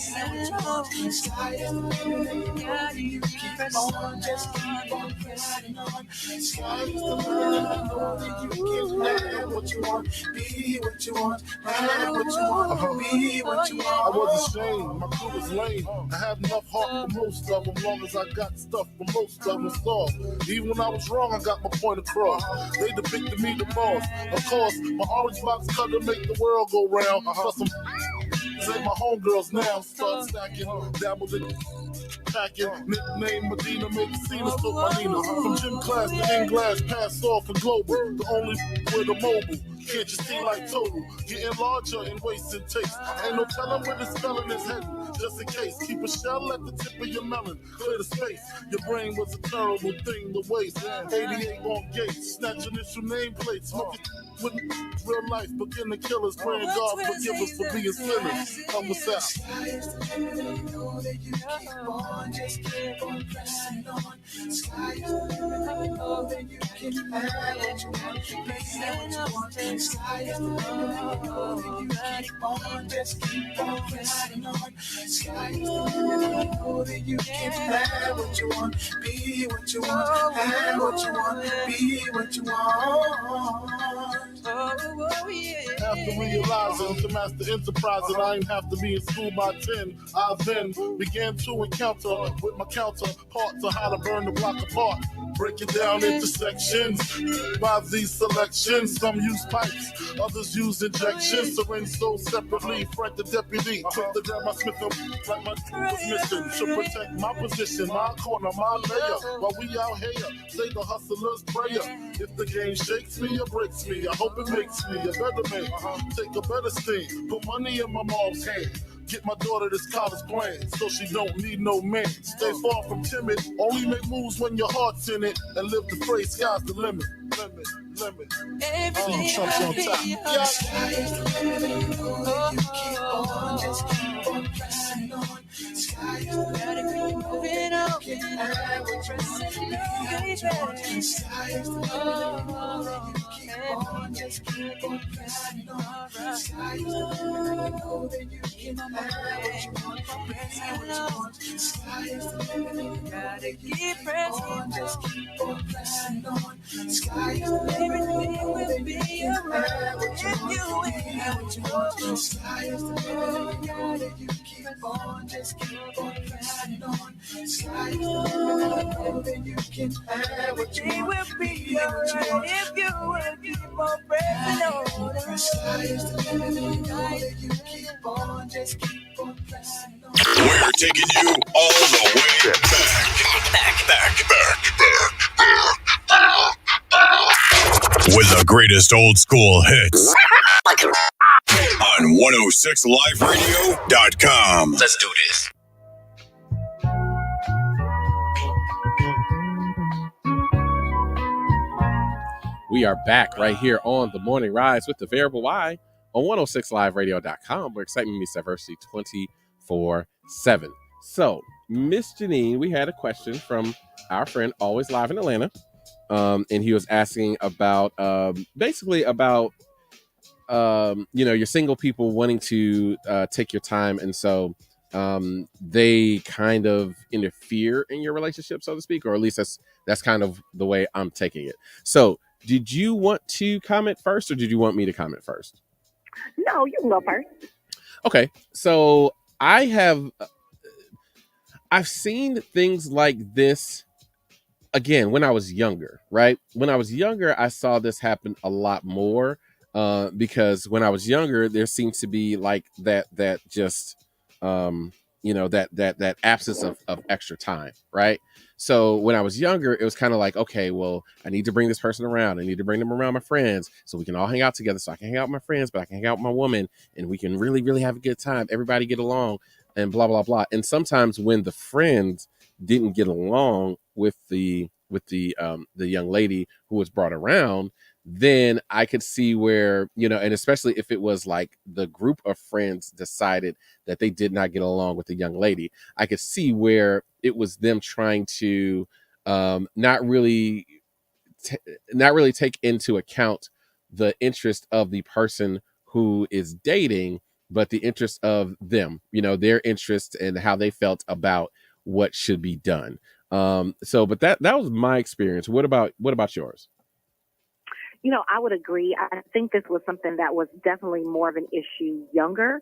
is the limit, know that you keep on. Just keep on pressing on. Sky is the limit, know that you can have what you want, be what you want, have what you want, be what you want. I was ashamed, my crew was lame. I had enough heart for most of them, long as I got stuff for most of them soft. Even when I was wrong, I got my point across. They depicted me the boss. Of course, my orange box cutter make the world go round. For some say my homegirls now start stacking, dabble the packing, nickname Medina, make the scenes took my Nina. From gym class to in-glass, pass off and global, the only with a mobile. Can't you see like total? Getting larger in waist and taste. Ain't no telling where the spelling is heading. Just in case, keep a shell at the tip of your melon. Clear the space. Your brain was a terrible thing to waste. 88 on gates, snatch initial nameplates. Smoke it with real life. Beginning killers, praying God forgive us for being sinners. Help us out. Sky is the limit, know that you keep on, just keep on pressing on. Sky is the limit, know that you can have what you want, be what you want. Sky is the limit, know that you keep on, just keep on pressing on. Sky is the limit, know that you can have what you want, be what you want, have what you want, be what you want. After realizing to master enterprise and I ain't have to be in school by 10, I then began to encounter with my counterparts on how to burn the block apart. Break it down into sections. By these selections, some use pipes, others use injections. Syringe sold separately. Frank the deputy took the grab my Smith like my crew was missing. To protect my position, my corner, my layer. While we out here, say the hustler's prayer. If the game shakes me or breaks me, I hope it makes me a better man. Take a better sting, put money in my mom's hand. Get my daughter this college plan so she don't need no man. Stay far from timid, only make moves when your heart's in it. And live the phrase, sky's the limit. Limit. Trump's on top. Yeah. Sky is the limit, know that you keep on, just keep on pressing on. Sky is the limit, know that can have what you want. The sky is the limit. Keep on, just keep on pressing on. The sky is the limit. Know that you can have what you want. Have what you want. The sky is the limit. Gotta keep pressing on. Just keep on pressing on. The sky is the limit. Know that you can have what you want. Have what you want. The sky is the limit. Know that you keep on. Just keep on pressing on. The sky is the limit. Know that you can have what you want. It will be alright if you will keep on pressing on. The sky is the limit. Know that you keep on. Just keep on pressing on. We're taking you all the way back. With the greatest old school hits on 106liveradio.com. Let's do this. We are back right here on The Morning Rise with the Variable Y on 106liveradio.com, where excitement meets diversity 24/7. So, Miss Janine, we had a question from our friend Always Live in Atlanta. And he was asking about basically about your single people wanting to take your time, and so they kind of interfere in your relationship, so to speak, or at least that's kind of the way I'm taking it. So did you want to comment first, or did you want me to comment first? No, you can go first. Okay, so I've seen things like this again when I was younger, right? When I was younger, I saw this happen a lot more because when I was younger, there seemed to be like that just that absence of extra time, right? So when I was younger, it was kind of like, okay, well, I need to bring this person around. I need to bring them around my friends so we can all hang out together. So I can hang out with my friends, but I can hang out with my woman, and we can really, really have a good time. Everybody get along, and blah blah blah. And sometimes when the friends didn't get along with the young lady who was brought around, then I could see where, and especially if it was like the group of friends decided that they did not get along with the young lady, I could see where it was them trying to not really take into account the interest of the person who is dating, but the interest of them, their interest and how they felt about what should be done. But that was my experience. What about yours? I would agree. I think this was something that was definitely more of an issue younger.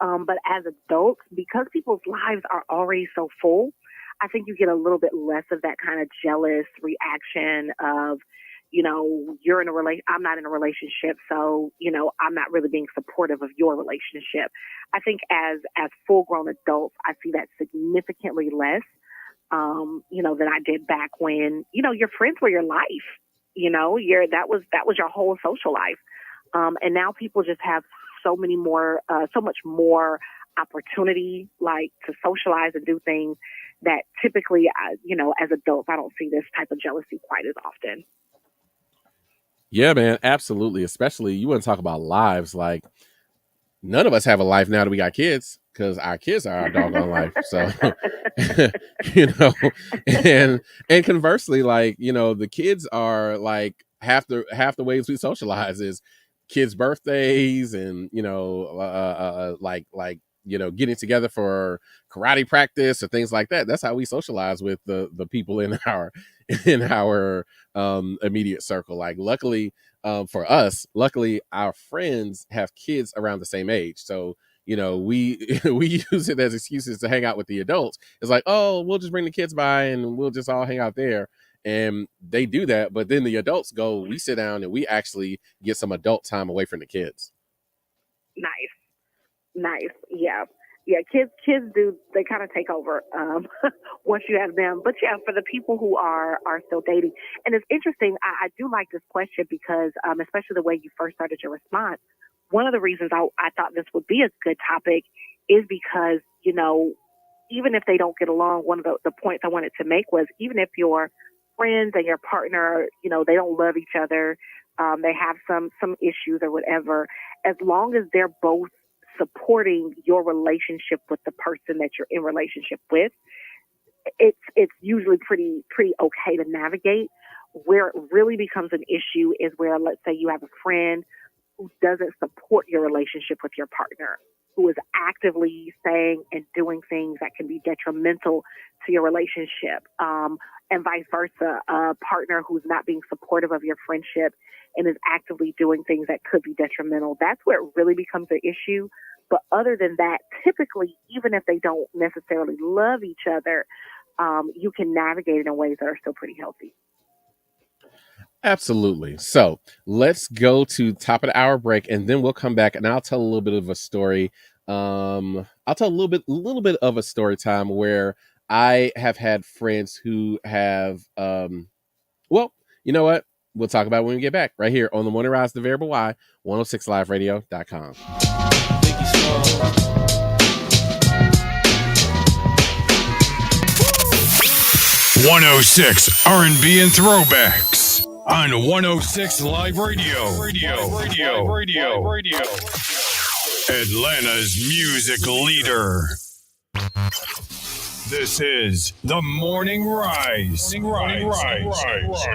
But as adults, because people's lives are already so full, I think you get a little bit less of that kind of jealous reaction of, you're in a I'm not in a relationship, so, I'm not really being supportive of your relationship. I think as full-grown adults, I see that significantly less, than I did back when, your friends were your life. That was your whole social life. And now people just have so much more opportunity, like to socialize and do things that typically, as adults, I don't see this type of jealousy quite as often. Yeah, man, absolutely. Especially you want to talk about lives. Like none of us have a life now that we got kids, because our kids are our doggone life. So, and conversely, like, the kids are like half the ways we socialize is kids' birthdays and, getting together for karate practice or things like that. That's how we socialize with the people in our immediate circle. Like, luckily for us, our friends have kids around the same age. So, we use it as excuses to hang out with the adults. It's like, oh, we'll just bring the kids by and we'll just all hang out there. And they do that. But then the adults go, we sit down and we actually get some adult time away from the kids. Nice. Yeah. Kids do, they kind of take over once you have them. But yeah, for the people who are still dating, and it's interesting, I do like this question because especially the way you first started your response, one of the reasons I thought this would be a good topic is because, even if they don't get along, one of the points I wanted to make was, even if your friends and your partner, they don't love each other, they have some issues or whatever, as long as they're both supporting your relationship with the person that you're in relationship with, it's usually pretty okay to navigate. Where it really becomes an issue is where, let's say you have a friend who doesn't support your relationship with your partner, who is actively saying and doing things that can be detrimental to your relationship, and vice versa. A partner who's not being supportive of your friendship and is actively doing things that could be detrimental. That's where it really becomes an issue. But other than that, typically, even if they don't necessarily love each other, you can navigate in ways that are still pretty healthy. Absolutely. So let's go to top of the hour break, and then we'll come back and I'll tell a little bit of a story. I'll tell a little bit of a story time where I have had friends who have, well, you know what? We'll talk about it when we get back right here on the Morning Rise, the Variable Y, 106liveradio.com. 106 R&B and throwbacks on 106 Live Radio. Atlanta's music leader. This is the Morning Rise.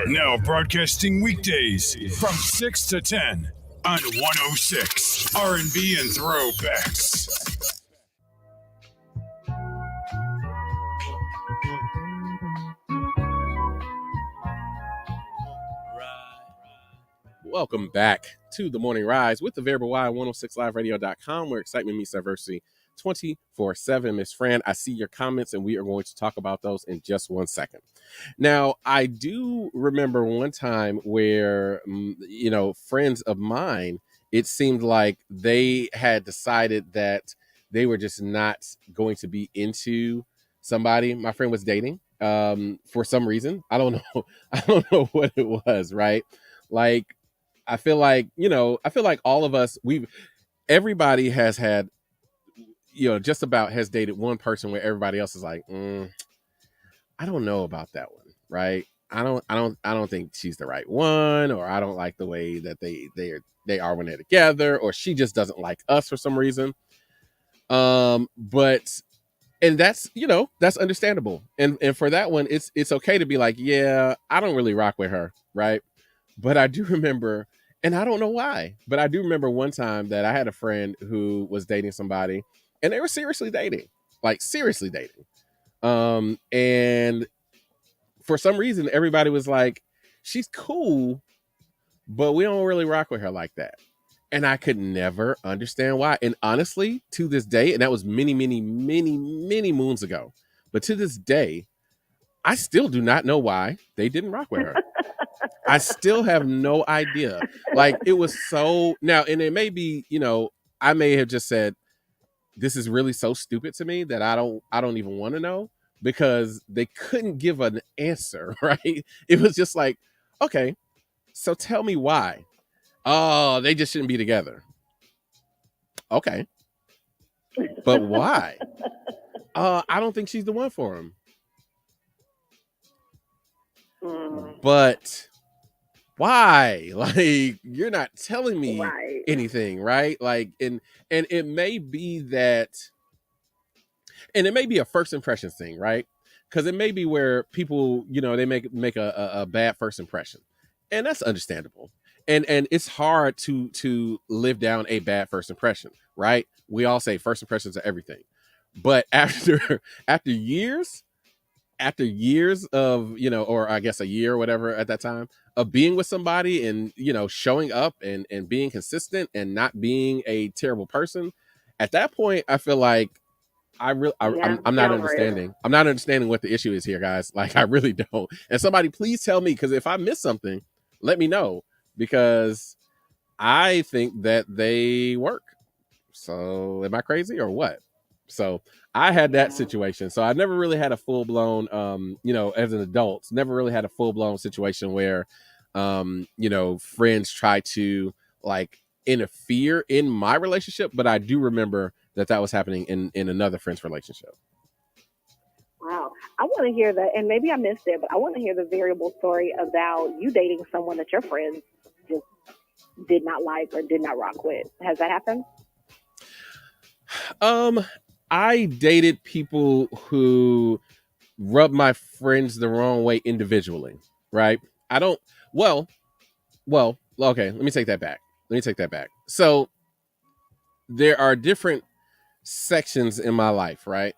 Now broadcasting weekdays from 6 to 10 on 106 R&B and throwbacks. Welcome back to the Morning Rise with the Variable Y, 106liveradio.com, where excitement meets diversity 24/7. Miss Fran, I see your comments, and we are going to talk about those in just 1 second. Now, I do remember one time where, friends of mine, it seemed like they had decided that they were just not going to be into somebody my friend was dating for some reason. I don't know. I don't know what it was, right? Like, I feel like all of us, everybody has had, just about has dated one person where everybody else is like, I don't know about that one, right? I don't think she's the right one, or I don't like the way that they are when they're together, or she just doesn't like us for some reason. And that's, that's understandable. And for that one, it's okay to be like, yeah, I don't really rock with her, right? But I do remember, and I don't know why, but I do remember one time that I had a friend who was dating somebody, and they were seriously dating. And for some reason, everybody was like, she's cool, but we don't really rock with her like that. And I could never understand why. And honestly, to this day, and that was many, many, many, many moons ago, but to this day, I still do not know why they didn't rock with her. I still have no idea. Like, it was so now, and it may be, I may have just said, this is really so stupid to me that I don't even want to know, because they couldn't give an answer, right? It was just like, okay, so tell me why. Oh, they just shouldn't be together. Okay. But why? I don't think she's the one for him. But why? Like, you're not telling me anything, right? Like, and it may be that, and it may be a first impression thing, right? Because it may be where people, they make a bad first impression, and that's understandable. And it's hard to live down a bad first impression, right? We all say first impressions are everything, but after years of, or I guess a year or whatever at that time of being with somebody and, showing up and being consistent and not being a terrible person, at that point, I feel like I'm not understanding. I'm not understanding what the issue is here, guys. Like, I really don't. And somebody please tell me, because if I miss something, let me know, because I think that they work. So am I crazy or what? So I had that situation. So I never really had a full blown, as an adult, never really had a full blown situation where, friends try to like interfere in my relationship. But I do remember that was happening in another friend's relationship. Wow. I want to hear that. And maybe I missed it, but I want to hear the variable story about you dating someone that your friends just did not like or did not rock with. Has that happened? I dated people who rub my friends the wrong way individually, right? I don't. Well, okay. Let me take that back. So there are different sections in my life, right?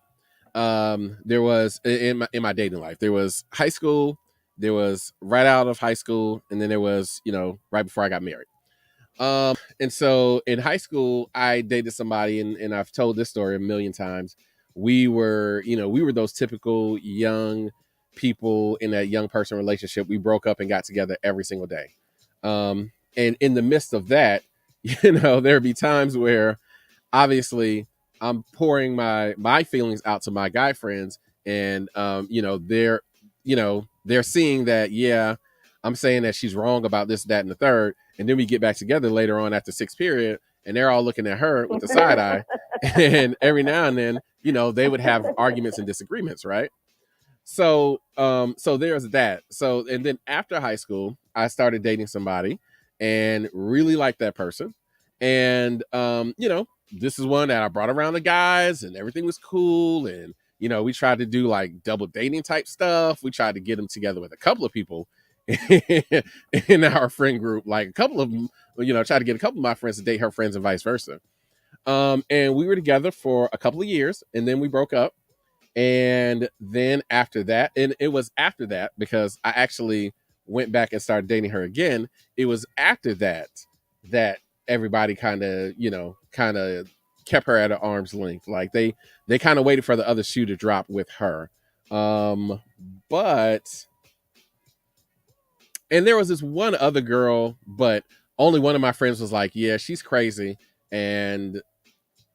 There was in my dating life. There was high school. There was right out of high school, and then there was right before I got married. And so in high school, I dated somebody, and I've told this story a million times. We were those typical young people in that young person relationship. We broke up and got together every single day. And in the midst of that, there'd be times where obviously I'm pouring my feelings out to my guy friends, and they're seeing that, yeah, I'm saying that she's wrong about this, that, and the third. And then we get back together later on after sixth period, and they're all looking at her with the side eye. And every now and then, they would have arguments and disagreements, right? So there's that. So, and then after high school, I started dating somebody and really liked that person. And this is one that I brought around the guys, and everything was cool. And we tried to do like double dating type stuff. We tried to get them together with a couple of people in our friend group, like a couple of them, tried to get a couple of my friends to date her friends and vice versa. And we were together for a couple of years, and then we broke up. And then after that, and it was after that, because I actually went back and started dating her again. It was after that everybody kind of kept her at an arm's length. Like they kind of waited for the other shoe to drop with her. But and there was this one other girl, but only one of my friends was like, yeah, she's crazy, and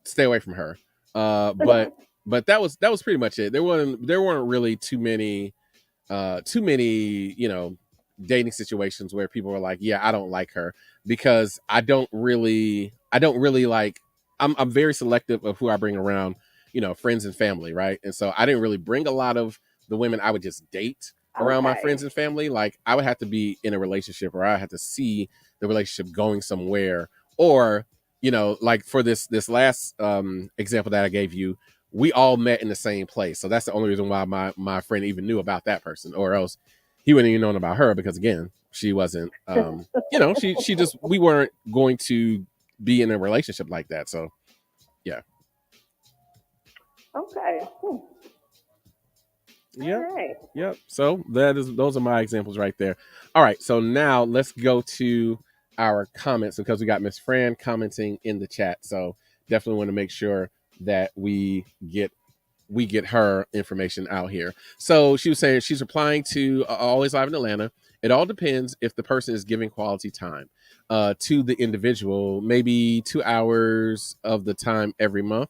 stay away from her. But that was pretty much it. There weren't really too many dating situations where people were like, yeah, I don't like her, because I don't really like, I'm very selective of who I bring around, friends and family, right? And so I didn't really bring a lot of the women I would just date around my friends and family. Like I would have to be in a relationship, or I had to see the relationship going somewhere, or like for this last example that I gave you, we all met in the same place. So that's the only reason why my friend even knew about that person, or else he wouldn't even known about her, because again, she wasn't she just, we weren't going to be in a relationship like that. So yeah. Okay. Yeah. Right. Yep. So those are my examples right there. All right. So now let's go to our comments, because we got Miss Fran commenting in the chat. So definitely want to make sure that we get her information out here. So she was saying she's replying to Always Live in Atlanta. It all depends if the person is giving quality time to the individual, maybe 2 hours of the time every month.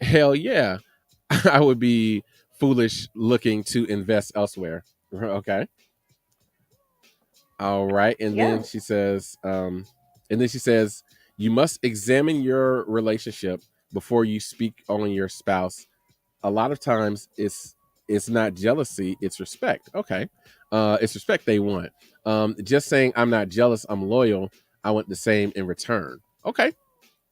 Hell yeah. I would be foolish looking to invest elsewhere. Okay. All right. And then she says, you must examine your relationship before you speak on your spouse. A lot of times it's not jealousy, it's respect. Okay. It's respect they want. Just saying I'm not jealous, I'm loyal, I want the same in return. Okay.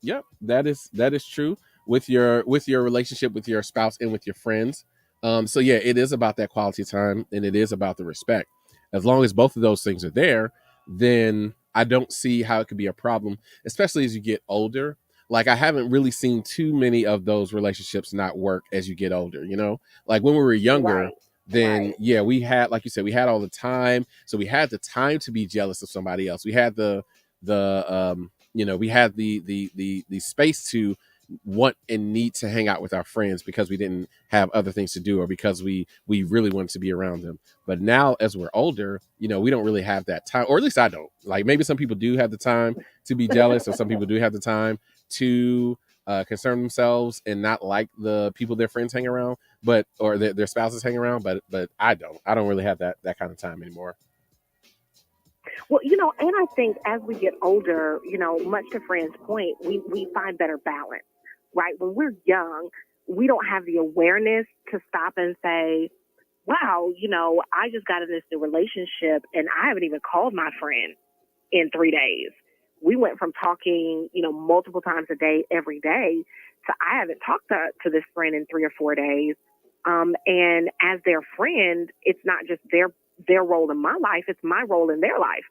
Yep, that is true with your relationship with your spouse and with your friends. So yeah, it is about that quality time, and it is about the respect. As long as both of those things are there, then I don't see how it could be a problem, especially as you get older. Like I haven't really seen too many of those relationships not work as you get older, Like when we were younger, then yeah, we had, like you said, we had all the time. So we had the time to be jealous of somebody else. We had the we had the space to want and need to hang out with our friends because we didn't have other things to do, or because we really wanted to be around them. But now as we're older, we don't really have that time, or at least I don't. Like maybe some people do have the time to be jealous, or some people do have the time to concern themselves and not like the people their friends hang around, or their spouses hang around. But I don't really have that kind of time anymore. Well, and I think as we get older, much to Fran's point, we find better balance, right? When we're young, we don't have the awareness to stop and say, wow, I just got in this new relationship and I haven't even called my friend in 3 days. We went from talking, multiple times a day, every day, to I haven't talked to this friend in 3 or 4 days. And as their friend, it's not just their role in my life, it's my role in their life.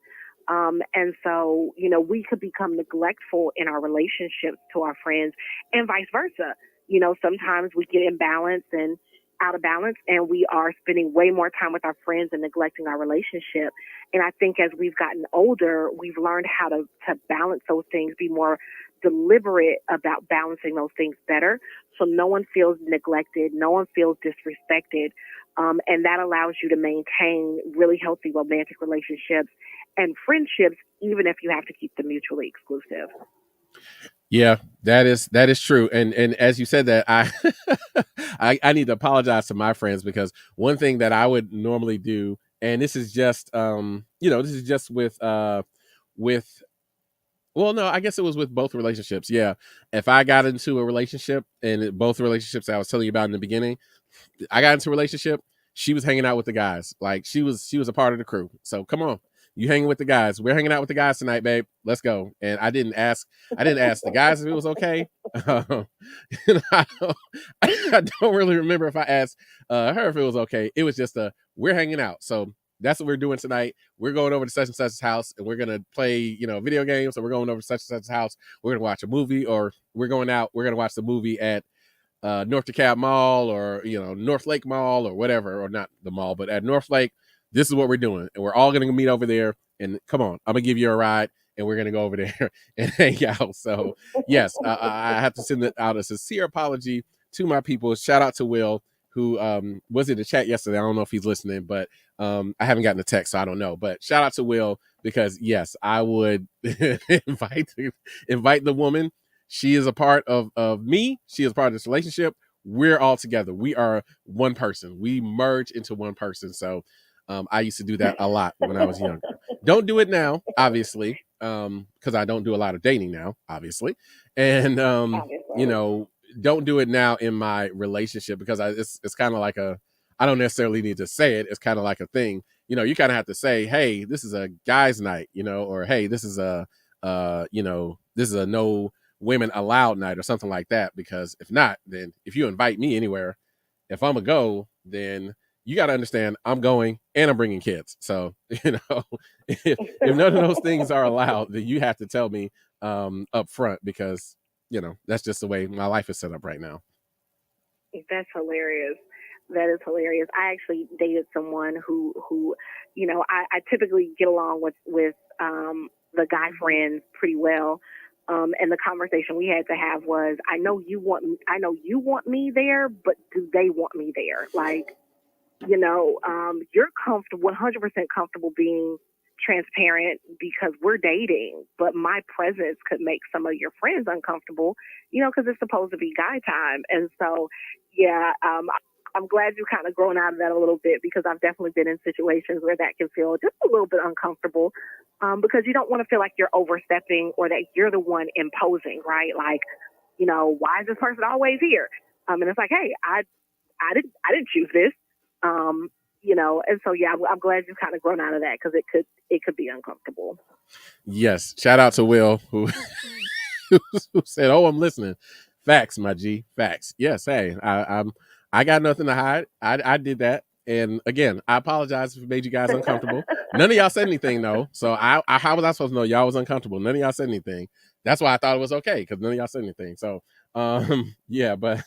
And so, you know, we could become neglectful in our relationships to our friends and vice versa. You know, sometimes we get imbalanced and out of balance, and we are spending way more time with our friends and neglecting our relationship. And I think as we've gotten older, we've learned how to balance those things, be more deliberate about balancing those things better. So no one feels neglected, no one feels disrespected. And that allows you to maintain really healthy romantic relationships and friendships, even if you have to keep them mutually exclusive. Yeah, that is true. And as you said that, I need to apologize to my friends, because one thing that I would normally do, and this is just this is just with well, no, I guess it was with both relationships. Yeah. If I got into a relationship, and both relationships I was telling you about in the beginning, I got into a relationship, she was hanging out with the guys. Like she was a part of the crew. So come on. You hanging with the guys. We're hanging out with the guys tonight, babe. Let's go. And I didn't ask the guys if it was okay. I don't really remember if I asked her if it was okay. It was just we're hanging out. So that's what we're doing tonight. We're going over to such and such's house, and we're going to play, video games. So we're going over to such and such's house. We're going to watch a movie, or we're going out. We're going to watch the movie at North DeKalb Mall, or, North Lake Mall, or whatever, or not the mall, but at North Lake. This is what we're doing. And we're all going to meet over there. And come on, I'm going to give you a ride, and we're going to go over there and hang out. So yes, I have to send out a sincere apology to my people. Shout out to Will, who was in the chat yesterday. I don't know if he's listening, but I haven't gotten a text, so I don't know. But shout out to Will, because yes, I would invite the woman. She is a part of me. She is a part of this relationship. We're all together. We are one person. We merge into one person. So I used to do that a lot when I was younger. Don't do it now, obviously, because I don't do a lot of dating now, obviously. And, don't do it now in my relationship, because it's kind of like I don't necessarily need to say it. It's kind of like a thing. You kind of have to say, hey, this is a guy's night, or hey, this is a no women allowed night, or something like that. Because if not, then if you invite me anywhere, if I'm a go, then you got to understand I'm going and I'm bringing kids. So, if none of those things are allowed, then you have to tell me up front, because, that's just the way my life is set up right now. That's hilarious. That is hilarious. I actually dated someone who I typically get along with the guy friends pretty well. And the conversation we had to have was, I know you want me there, but do they want me there? Like, you're comfortable, 100% comfortable being transparent because we're dating, but my presence could make some of your friends uncomfortable, because it's supposed to be guy time. And so, yeah, I'm glad you kind of grown out of that a little bit, because I've definitely been in situations where that can feel just a little bit uncomfortable, because you don't want to feel like you're overstepping, or that you're the one imposing, right? Like, why is this person always here? And it's like, hey, I didn't choose this. And so, yeah, I'm glad you've kind of grown out of that, because it could be uncomfortable. Yes. Shout out to Will, who said, oh, I'm listening. Facts, my G. Facts. Yes. Hey, I got nothing to hide. I did that. And again, I apologize if it made you guys uncomfortable. None of y'all said anything, though. So how was I supposed to know y'all was uncomfortable? None of y'all said anything. That's why I thought it was okay, because none of y'all said anything. So, yeah, but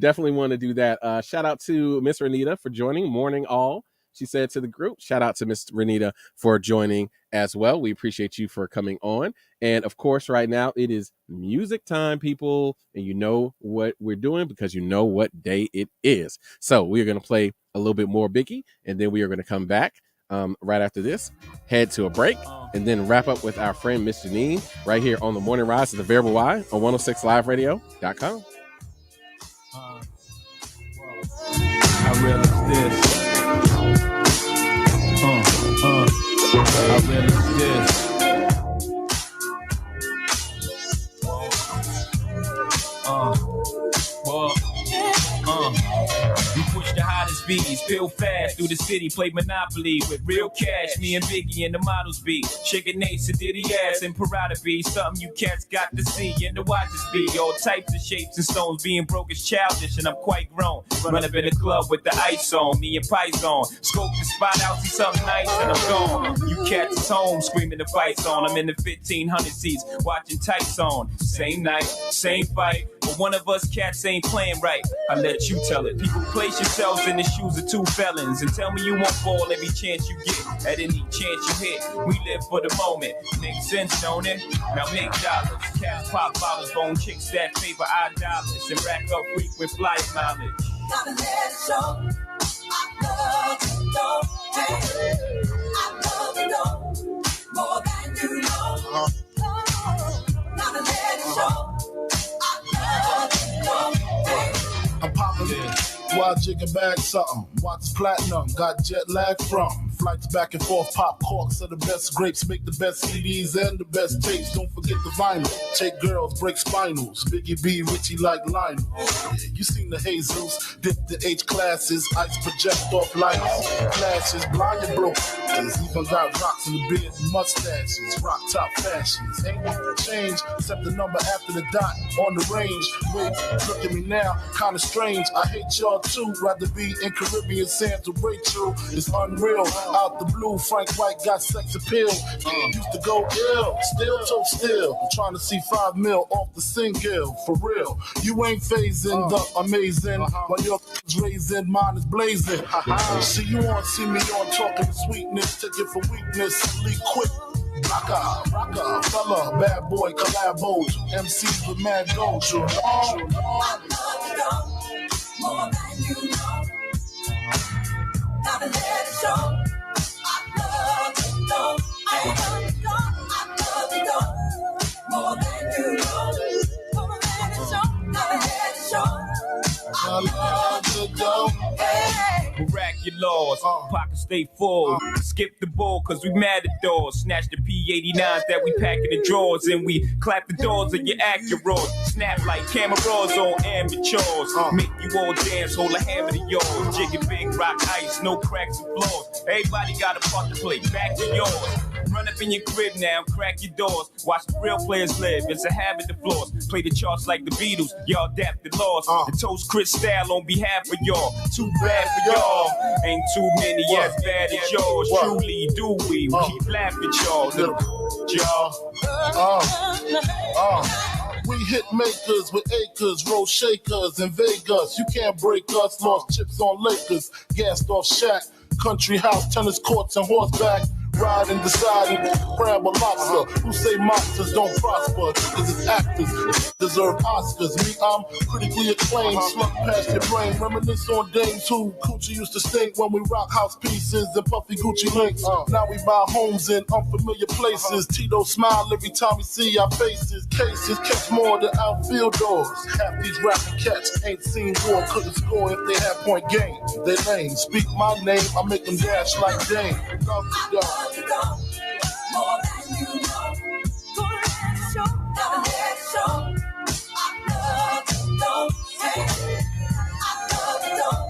definitely want to do that. Shout out to Miss Renita for joining. Morning all, she said to the group. Shout out to Miss Renita for joining as well. We appreciate you for coming on. And of course, right now it is music time, people. And you know what we're doing, because you know what day it is. So we are going to play a little bit more Biggie, and then we are going to come back right after this, head to a break, and then wrap up with our friend Miss Janine right here on the Morning Rise of the Variable Y on 106liveradio.com. I realized this. I realized this. We push the hottest beats, Still fast through the city, play Monopoly with real cash. Me and Biggie and the models be shaking Nate, Diddy ass and Parada be something you cats got to see and to watch us be. All types of shapes and stones, being broke is childish and I'm quite grown. Run up in the club with the ice on, me and Pies on. Scope the spot out, see something nice and I'm gone. You cats is home, screaming the fights on. I'm in the 1500 seats, watching tights on. Same night, same fight, but one of us cats ain't playing right. I let you tell it. People, place yourselves in the shoes of two felons and tell me you won't fall every chance you get. At any chance you hit, we live for the moment. Makes sense, don't it? Now make dollars. Cats pop bottles, bone chicks that favor our dollars and rack up frequent flight mileage. Gotta let it show. I love you, don't hey. I love you, don't more than you know. Gotta let it show. I love you, don't hey. I'm popping. Why jig a bag something? Watch platinum, got jet lag from flights back and forth. Pop corks are the best grapes, make the best CDs and the best tapes. Don't forget the vinyl. Take girls, break spinals. Biggie B, Richie like Lionel. Yeah, you seen the Jesus, dip the H classes, ice project off lights, flashes, blind and broke. Even got rocks in the beard and mustaches, rock top fashions. Ain't no change except the number after the dot on the range. Wait, look at me now, kinda strange. I hate y'all too. Rather be in Caribbean sands with Rachel. It's unreal. Out the blue, Frank White got sex appeal. Used to go ill, still toe still. I'm trying to see 5 mil off the single. For real, you ain't phasing the amazing. While your raising, mine is blazing. See you on, see me on talking sweetness. Take it for weakness, leak quick. Rocka, fella, bad boy, collabos. MCs with mad gold. Sure. I love you, don't more than you know. Gotta let it show. I love you, don't I love you, don't more than you know. Gotta let it show. Gotta let it show. I love you, don't Miraculous, pockets stay full. Skip the ball cause we mad at doors. Snatch the P89s that we pack in the drawers and we clap the doors of your Acuras. Snap like cameras on amateurs. Make you all dance, hold a hammer to yours. Jiggy big rock ice, no cracks and flaws. Everybody got a part to play, back to yours. Run up in your crib now, crack your doors. Watch the real players live, it's a habit to floors. Play the charts like the Beatles, y'all adapted laws. The Toast Chris style on behalf of y'all. Too bad for y'all, ain't too many as bad as yours. Truly do we keep laughing at y'all. We hit makers with acres, roll shakers in Vegas. You can't break us, lost chips on Lakers. Gassed off Shaq, country house, tennis courts and horseback. Ride and decide and crab or lobster. Who say monsters don't prosper? Cause it's actors deserve Oscars. Me, I'm critically acclaimed. Slump past your brain. Reminisce on dames who coochie used to stink when we rock house pieces and puffy Gucci links. Now we buy homes in unfamiliar places. Tito smile every time we see our faces. Cases catch more than outfield doors. Half these rapping cats ain't seen war. Couldn't score if they had point game. They lame. Speak my name, I make them dash like Dame. Love you, dog. you, don't more than you know. Gonna let it show. Gotta let it show. I love you, don't hey. I love you, don't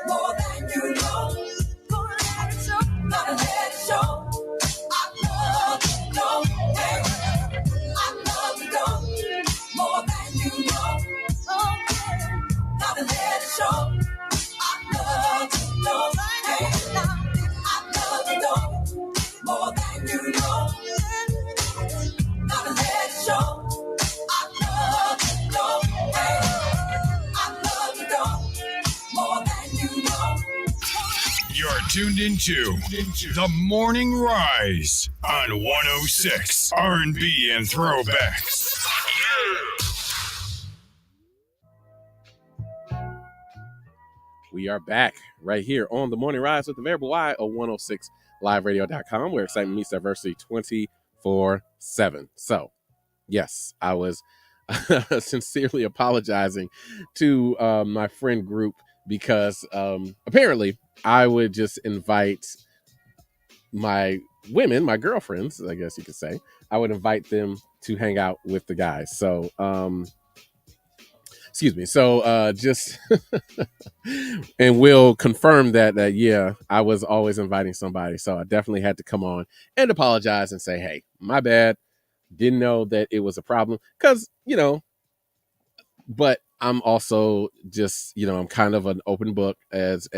more than you know. Gonna let it show. Gotta let it show. I love you, don't hey. I love you, don't more than you know. Oh, yeah. Gotta let it show. I love you, don't hey. I love you, don't more than you know. Gotta let it show. I love you, don't hey. I love you, don't more than you know. You're tuned into The Morning Rise on 106 R&B and Throwbacks. We are back right here on The Morning Rise with the Variable Y of 106liveradio.com, where excitement meets diversity 24/7. So, yes, I was sincerely apologizing to my friend group because apparently I would just invite my women, my girlfriends, I guess you could say, I would invite them to hang out with the guys. So excuse me. So just and we'll confirm that yeah, I was always inviting somebody. So I definitely had to come on and apologize and say, hey, my bad. Didn't know that it was a problem. Cause, but I'm also just, I'm kind of an open book as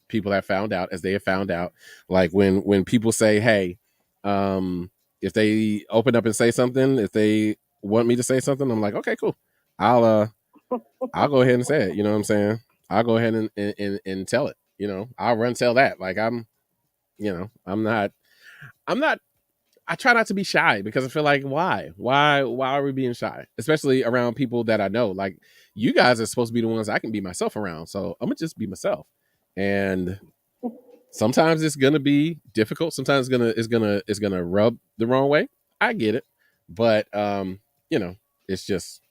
people have found out, as they have found out. Like when people say, hey, if they open up and say something, if they want me to say something, I'm like, okay, cool. I'll go ahead and say it. You know what I'm saying? I'll go ahead and tell it. I'll run tell that. Like I'm not. I try not to be shy because I feel like why are we being shy, especially around people that I know? Like you guys are supposed to be the ones I can be myself around, so I'm gonna just be myself. And sometimes it's gonna be difficult. Sometimes it's gonna rub the wrong way. I get it, but it's just,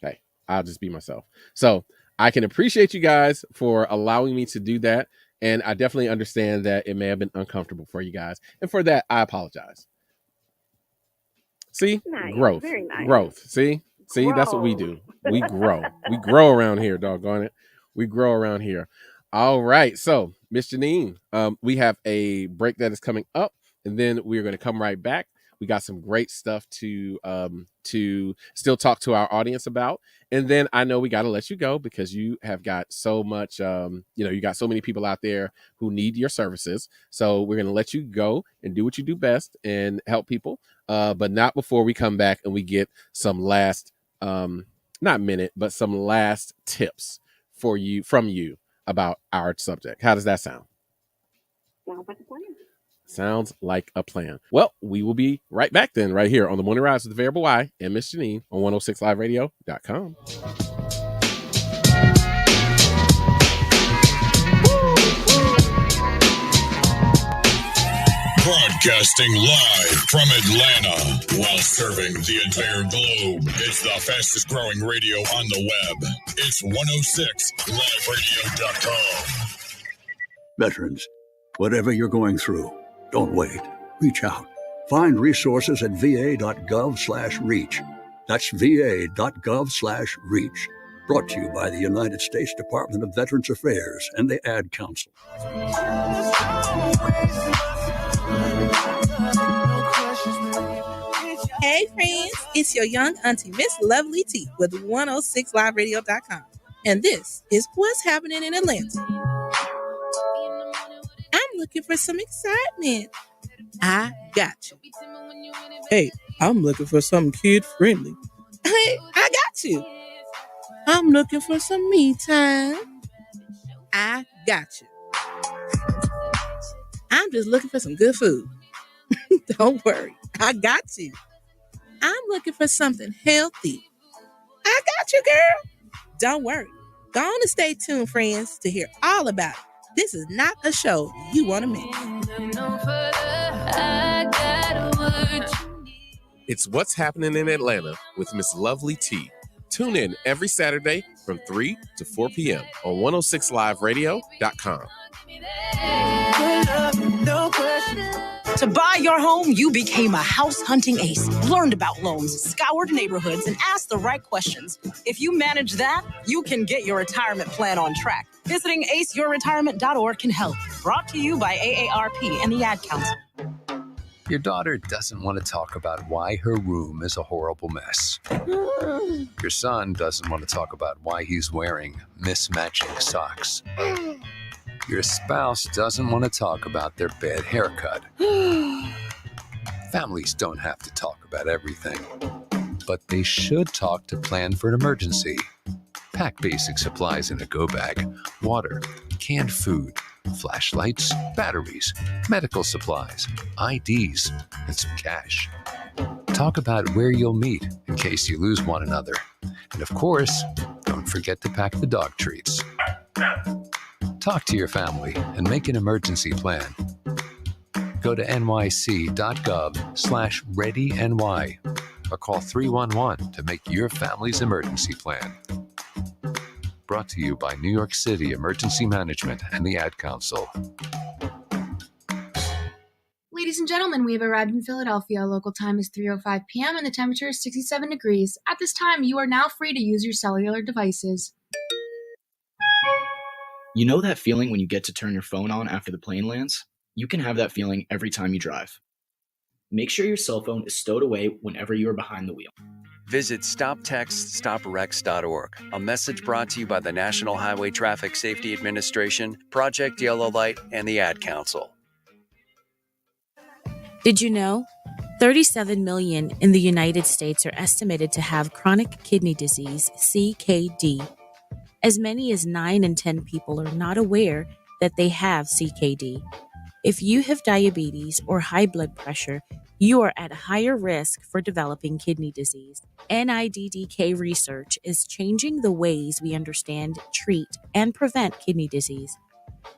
hey, I'll just be myself. So I can appreciate you guys for allowing me to do that, and I definitely understand that it may have been uncomfortable for you guys, and for that I apologize. See, nice. Growth, Very nice. Growth. See, that's what we do. We grow. We grow around here. Doggone it, we grow around here. All right, so Miss Janine, we have a break that is coming up, and then we're going to come right back. We got some great stuff to still talk to our audience about, and then I know we got to let you go because you have got so much. You got so many people out there who need your services. So we're going to let you go and do what you do best and help people. But not before we come back and we get some last, not minute, but some last tips from you about our subject. How does that sound? Sounds like a plan. Sounds like a plan. Well, we will be right back then, right here on the Morning Rise with the Variable Y and Miss Janine on 106liveradio.com. Broadcasting live from Atlanta while serving the entire globe. It's the fastest growing radio on the web. It's 106liveradio.com. Veterans, whatever you're going through, don't wait. Reach out. Find resources at va.gov/reach. That's va.gov/reach. Brought to you by the United States Department of Veterans Affairs and the Ad Council. Hey friends, it's your young auntie, Miss Lovely T with 106liveradio.com. And this is what's happening in Atlanta. I'm looking for some excitement. I got you. Hey, I'm looking for something kid-friendly. Hey, I got you. I'm looking for some me time. I got you. I'm just looking for some good food. Don't worry, I got you. I'm looking for something healthy. I got you, girl. Don't worry. Go on and stay tuned, friends, to hear all about it. This is not a show you want to miss. It's What's Happening in Atlanta with Miss Lovely T. Tune in every Saturday from 3 to 4 p.m. on 106liveradio.com. To buy your home, you became a house hunting ace, learned about loans, scoured neighborhoods, and asked the right questions. If you manage that, you can get your retirement plan on track. Visiting aceyourretirement.org can help. Brought to you by AARP and the Ad Council. Your daughter doesn't want to talk about why her room is a horrible mess. Your son doesn't want to talk about why he's wearing mismatching socks. Your spouse doesn't want to talk about their bad haircut. Families don't have to talk about everything, but they should talk to plan for an emergency. Pack basic supplies in a go bag: water, canned food, flashlights, batteries, medical supplies, IDs, and some cash. Talk about where you'll meet in case you lose one another. And of course, don't forget to pack the dog treats. Talk to your family and make an emergency plan. Go to nyc.gov/readyny or call 311 to make your family's emergency plan. Brought to you by New York City Emergency Management and the Ad Council. Ladies Ladies and gentlemen, we have arrived in Philadelphia. Local time is 3:05 p.m. and the temperature is 67 degrees. At this time, you are now free to use your cellular devices. You know that feeling when you get to turn your phone on after the plane lands? You can have that feeling every time you drive. Make sure your cell phone is stowed away whenever you are behind the wheel. Visit StopTextStopWrecks.org. A message brought to you by the National Highway Traffic Safety Administration, Project Yellow Light, and the Ad Council. Did you know? 37 million in the United States are estimated to have chronic kidney disease, CKD. As many as 9 in 10 people are not aware that they have CKD. If you have diabetes or high blood pressure, you are at higher risk for developing kidney disease. NIDDK research is changing the ways we understand, treat, and prevent kidney disease.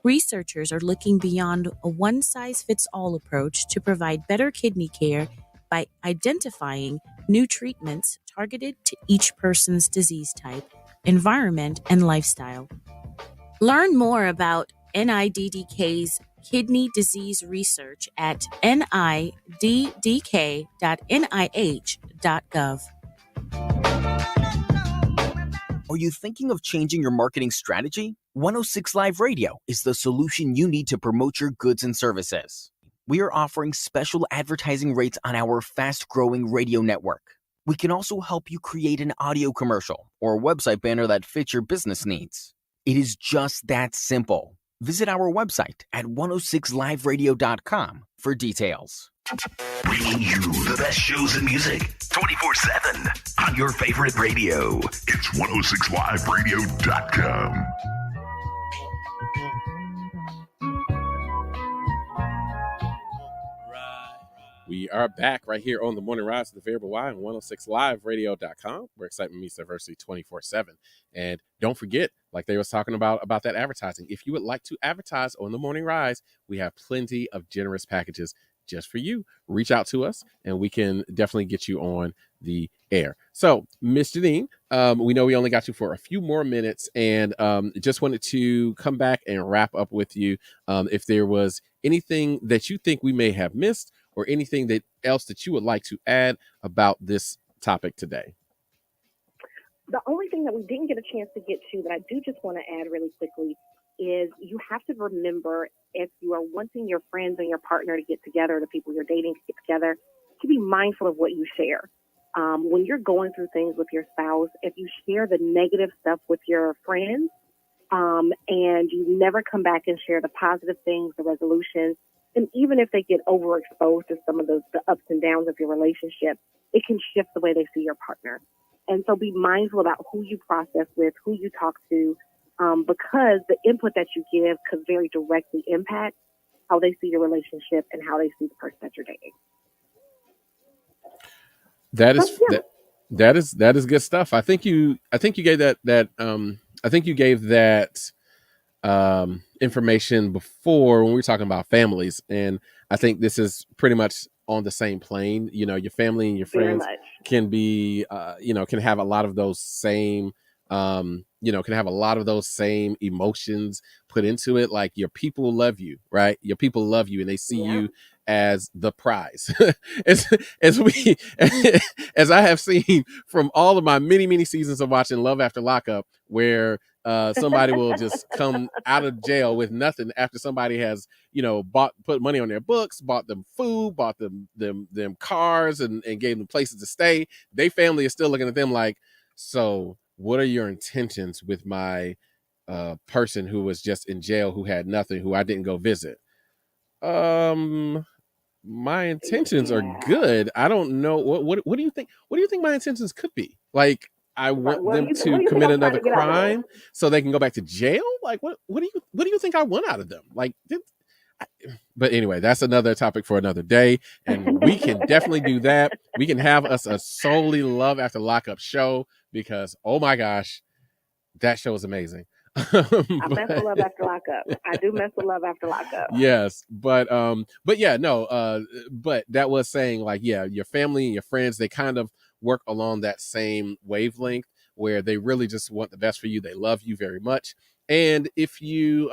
Researchers are looking beyond a one-size-fits-all approach to provide better kidney care by identifying new treatments targeted to each person's disease type, environment, and lifestyle. Learn more about NIDDK's kidney disease research at niddk.nih.gov. Are you thinking of changing your marketing strategy? 106 Live Radio is the solution you need to promote your goods and services. We are offering special advertising rates on our fast-growing radio network. We can also help you create an audio commercial or a website banner that fits your business needs. It is just that simple. Visit our website at 106liveradio.com for details. Bringing you the best shows and music 24/7 on your favorite radio. It's 106liveradio.com. We are back right here on the Morning Rise to the Variable Y on 106liveradio.com, where excitement meets diversity 24/7. And don't forget, like they was talking about that advertising, if you would like to advertise on the Morning Rise, we have plenty of generous packages just for you. Reach out to us and we can definitely get you on the air. So, Miss Janine, we know we only got you for a few more minutes, and just wanted to come back and wrap up with you. If there was anything that you think we may have missed, or anything else that you would like to add about this topic today. The only thing that we didn't get a chance to get to that I do just want to add really quickly is you have to remember, if you are wanting your friends and your partner to get together, the people you're dating to get together, to be mindful of what you share. When you're going through things with your spouse, if you share the negative stuff with your friends, and you never come back and share the positive things, the resolutions, and even if they get overexposed to some of the ups and downs of your relationship, it can shift the way they see your partner. And so be mindful about who you process with, who you talk to, because the input that you give could very directly impact how they see your relationship and how they see the person that you're dating. That is good stuff. I think you gave that information before when we were talking about families, and I think this is pretty much on the same plane. You know, your family and your friends can be can have a lot of those same emotions put into it. Like, your people love you, right? Your people love you, and they see you as the prize. as I have seen from all of my many seasons of watching Love After Lockup, where somebody will just come out of jail with nothing after somebody has, put money on their books, bought them food, bought them cars, and gave them places to stay. They family is still looking at them like, so what are your intentions with my person who was just in jail, who had nothing, who I didn't go visit? My intentions are good. I don't know. What do you think? What do you think my intentions could be? Like, I want them to commit another crime so they can go back to jail. Like, what do you think I want out of them? Like, but anyway, that's another topic for another day, and we can definitely do that. We can have us a solely Love After Lockup show, because oh my gosh, that show is amazing. I mess with Love After Lockup. I do mess with Love After Lockup. Yes, but that was saying, like, yeah, your family and your friends, they kind of work along that same wavelength, where they really just want the best for you. They love you very much. And if you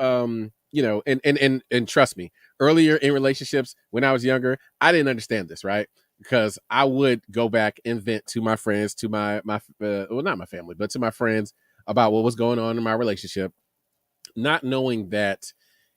you know, and trust me, earlier in relationships when I was younger, I didn't understand this, right? Because I would go back and vent to my friends, to my well, not my family, but to my friends about what was going on in my relationship, not knowing that,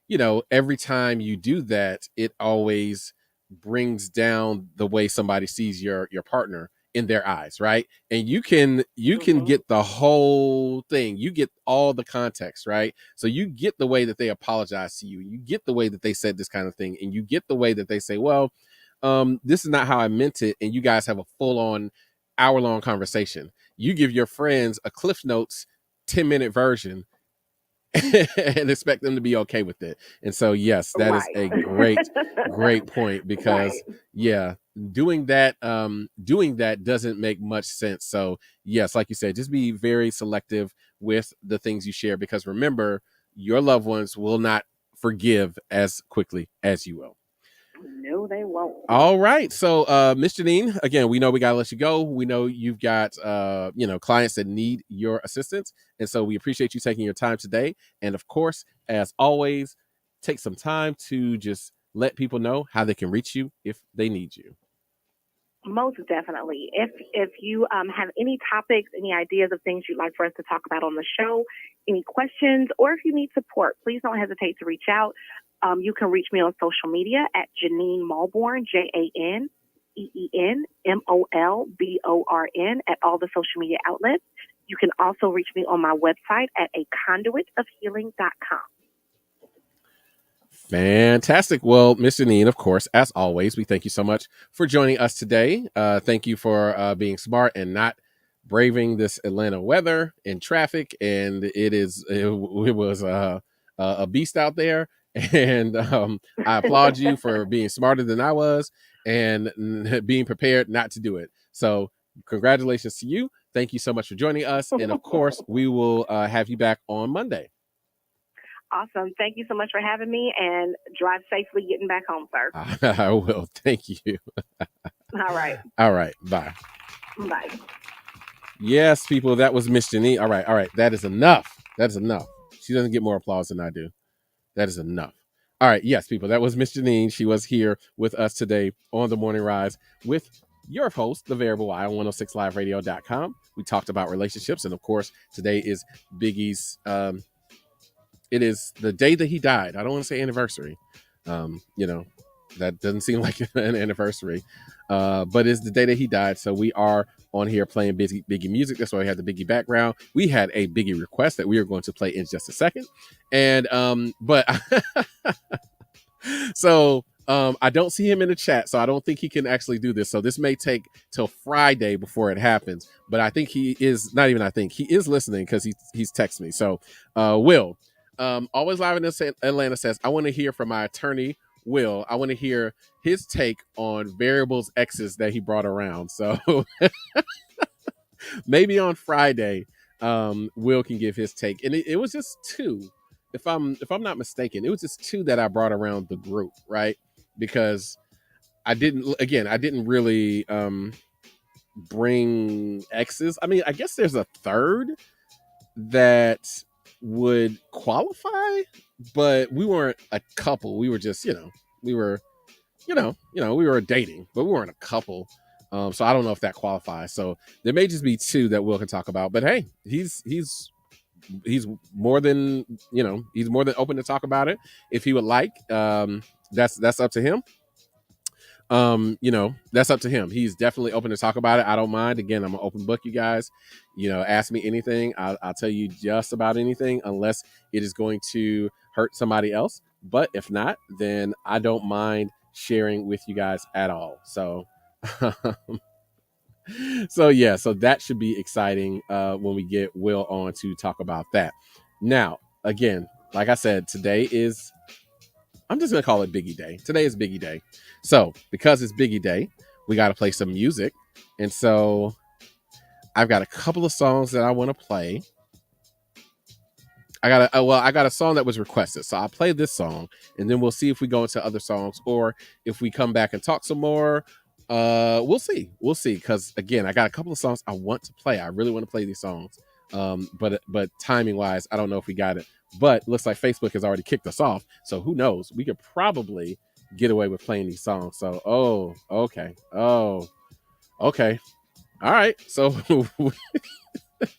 you know, every time you do that, it always brings down the way somebody sees your partner in their eyes, right? And you can get the whole thing. You get all the context, right? So you get the way that they apologize to you. You get the way that they said this kind of thing, and you get the way that they say, well, this is not how I meant it, and you guys have a full-on hour-long conversation. You give your friends a Cliff Notes 10-minute version and expect them to be okay with it. And so, yes, that is a great point, because yeah, doing that doesn't make much sense. So yes, like you said, just be very selective with the things you share, because remember, your loved ones will not forgive as quickly as you will. No, they won't. All right. So, Miss Janine, again, we know we gotta let you go. We know you've got clients that need your assistance. And so we appreciate you taking your time today. And of course, as always, take some time to just let people know how they can reach you if they need you. Most definitely. If you have any topics, any ideas of things you'd like for us to talk about on the show, any questions, or if you need support, please don't hesitate to reach out. You can reach me on social media at Janine Malborn, JANEEN MOLBORN, at all the social media outlets. You can also reach me on my website at aconduitofhealing.com. Fantastic. Well, Miss Janine, of course, as always, we thank you so much for joining us today. Thank you for being smart and not braving this Atlanta weather and traffic. And it was a beast out there. And I applaud you for being smarter than I was and being prepared not to do it. So congratulations to you. Thank you so much for joining us. And of course, we will have you back on Monday. Awesome. Thank you so much for having me, and drive safely getting back home, sir. I will. Thank you. All right. All right. Bye. Bye. Yes, people, that was Miss Janine. All right. That is enough. She doesn't get more applause than I do. That is enough. All right. Yes, people, that was Miss Janine. She was here with us today on The Morning Rise with your host, The Variable Y, on 106liveradio.com. We talked about relationships. And of course, today is Biggie's, it is the day that he died. I don't want to say anniversary. That doesn't seem like an anniversary. But it's the day that he died. So we are on here playing Biggie music. That's why we had the Biggie background. We had a Biggie request that we are going to play in just a second. And but so I don't see him in the chat, so I don't think he can actually do this. So this may take till Friday before it happens. But I think he is he is listening, because he's texted me. So Will, Always Live in Atlanta says, I want to hear from my attorney, Will. I want to hear his take on variables X's that he brought around. So maybe on Friday, Will can give his take. And it was just two, if I'm not mistaken, it was just two that I brought around the group, right? Because I didn't really bring X's. I mean, I guess there's a third that would qualify, but we weren't a couple. We were just, we were dating, but we weren't a couple. So I don't know if that qualifies. So there may just be two that Will can talk about. But hey, he's more than he's more than open to talk about it if he would like. That's up to him. That's up to him. He's definitely open to talk about it. I don't mind. Again, I'm an open book, you guys. Ask me anything. I'll tell you just about anything, unless it is going to hurt somebody else. But if not, then I don't mind sharing with you guys at all. So so that should be exciting when we get Will on to talk about that. Now, again, like I said, today is, I'm just going to call it Biggie Day. Today is Biggie Day. So because it's Biggie Day, we got to play some music. And so I've got a couple of songs that I want to play. I got a song that was requested. So I'll play this song, and then we'll see if we go into other songs, or if we come back and talk some more. We'll see. Because again, I got a couple of songs I want to play. I really want to play these songs. But timing wise, I don't know if we got it. But looks like Facebook has already kicked us off. So who knows? We could probably get away with playing these songs. So, okay. All right. So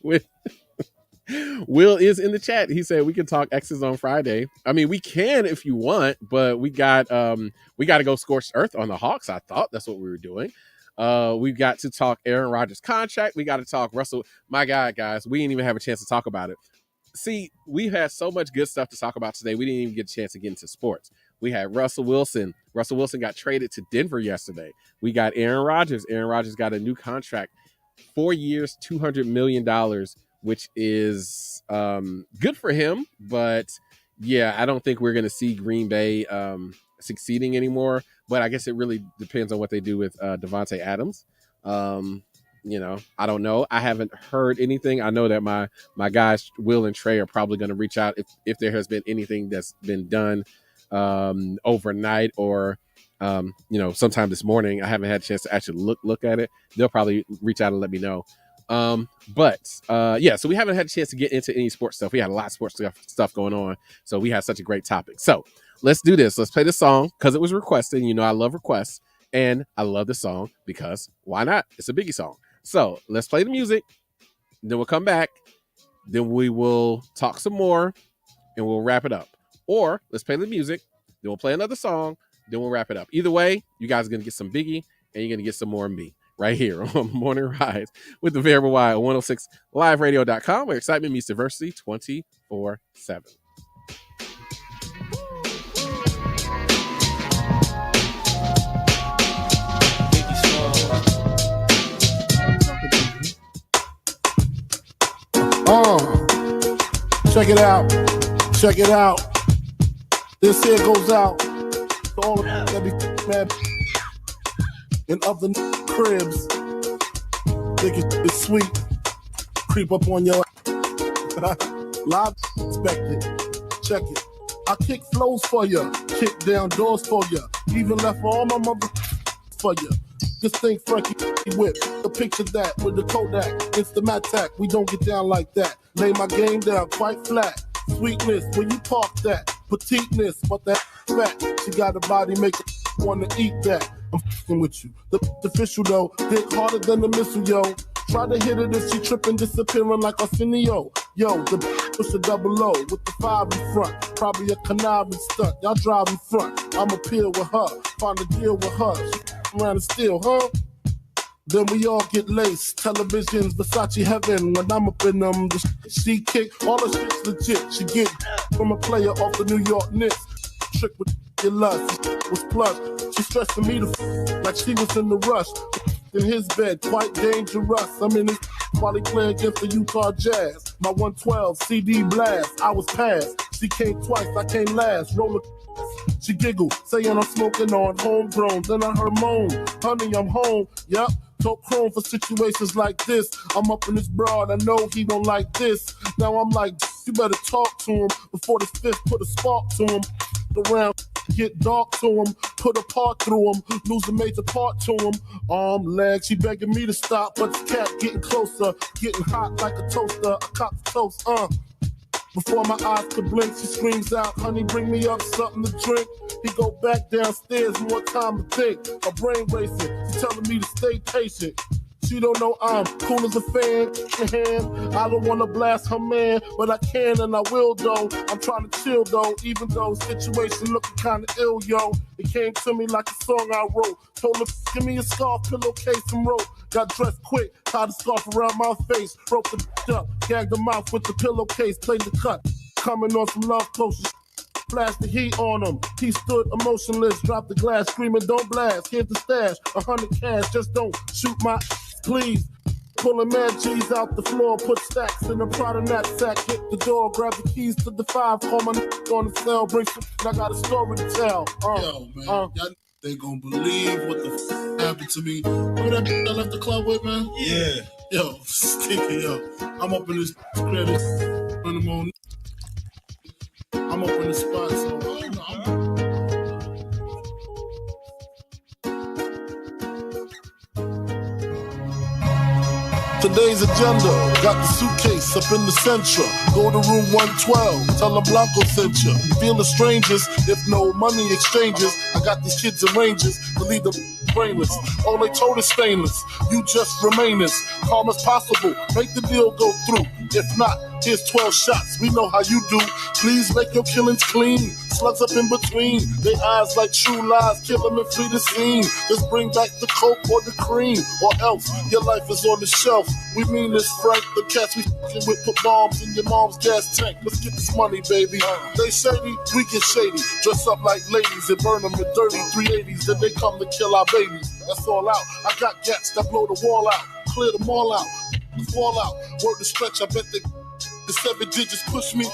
with Will is in the chat. He said we can talk X's on Friday. I mean, we can if you want, but we got to go scorched earth on the Hawks. I thought that's what we were doing. We've got to talk Aaron Rodgers contract. We got to talk Russell. My God, guys, we didn't even have a chance to talk about it. See, we've had so much good stuff to talk about today. We didn't even get a chance to get into sports. We had Russell Wilson. Russell Wilson got traded to Denver yesterday. We got Aaron Rodgers. Aaron Rodgers got a new contract, 4 years, $200 million, which is good for him. But yeah, I don't think we're going to see Green Bay succeeding anymore. But I guess it really depends on what they do with Devontae Adams. I don't know. I haven't heard anything. I know that my guys, Will and Trey, are probably going to reach out if there has been anything that's been done overnight or sometime this morning. I haven't had a chance to actually look at it. They'll probably reach out and let me know. So we haven't had a chance to get into any sports stuff. We had a lot of sports stuff going on, so we had such a great topic. So let's do this. Let's play this song because it was requested. I love requests, and I love the song because why not? It's a Biggie song. So let's play the music, then we'll come back, then we will talk some more, and we'll wrap it up. Or let's play the music, then we'll play another song, then we'll wrap it up. Either way, you guys are going to get some Biggie, and you're going to get some more of me right here on Morning Rise with the Variable Y on 106liveradio.com, where excitement meets diversity 24/7. Check it out. Check it out. This here goes out to all of that be mad in other cribs. Think it's sweet. Creep up on your live expected. Check it. I kick flows for ya, kick down doors for ya, even left all my mother for ya. Just think Frankie whip, the picture that with the Kodak, it's the Mattack. We don't get down like that. Lay my game down quite flat. Sweetness, when you park that. Petiteness, but that fat. She got a body, make it wanna eat that. I'm f***ing with you. The official though, hit harder than the missile, yo. Try to hit it if she tripping, disappearing like Arsenio. Yo, the push a double O with the 5 in front. Probably a conniving stunt. Y'all drive in front. I'ma peel with her, find a deal with her. She around and steal, huh? Then we all get laced. Televisions, Versace heaven. When I'm up in them, the she kick. All the shit's legit. She get from a player off the New York Knicks. Trick with your lust was plush. She stressing me to like she was in the rush. In his bed, quite dangerous. I'm in his while he play against the Utah Jazz. My 112 CD blast. I was passed. She came twice. I came last. Roller. She giggled, saying I'm smoking on homegrown. Then I heard moan, honey, I'm home. Yup. Talk chrome for situations like this. I'm up in this broad, I know he won't like this. Now I'm like, you better talk to him before the fifth put a spark to him. Around, get dark to him, put a part through him, lose a major part to him. Arm, leg, she begging me to stop, but the cat getting closer, getting hot like a toaster. I cop the toast, Before my eyes could blink, she screams out, honey, bring me up something to drink. He go back downstairs, more time to think. My brain racing, she's telling me to stay patient. She don't know I'm cool as a fan. I don't want to blast her man, but I can and I will though. I'm trying to chill though, even though situation looking kind of ill, yo. It came to me like a song I wrote. Told her, give me a scarf, pillowcase, and rope. Got dressed quick, tied a scarf around my face. Broke the up, gagged the mouth with the pillowcase, played the cut. Coming on some love potions. Flash the heat on him. He stood emotionless, dropped the glass, screaming, don't blast. Here's the stash, 100 cash, just don't shoot my please. Pulling mad G's out the floor, put stacks in a Prada knapsack, hit the door, grab the keys to the 5, call my on the cell, bring some, I got a story to tell. Yo, man, y'all they gonna believe what the happened to me. Remember that I left the club with, man? Yeah. Yo, stinky, yo. I'm up in this credit in the morning. I'm up in the spot, so Today's agenda, got the suitcase up in the Centra. Go to room 112, tell them Blanco sent you. Feel the strangers, if no money exchanges. I got these kids in ranges to leave them brainless. All they told is stainless, you just remain as calm as possible. Make the deal go through. If not, here's 12 shots, we know how you do. Please make your killings clean. Slugs up in between, they eyes like true lies. Kill them and flee the scene. Just bring back the coke or the cream, or else your life is on the shelf. We mean this, Frank. The cats we f***ing with put bombs in your mom's gas tank. Let's get this money, baby. They shady, we get shady. Dress up like ladies and burn them in dirty 380s. Then they come to kill our babies. That's all out. I got gats that blow the wall out. Clear them all out. Fall out. Word to stretch, I bet they the 7 digits push me.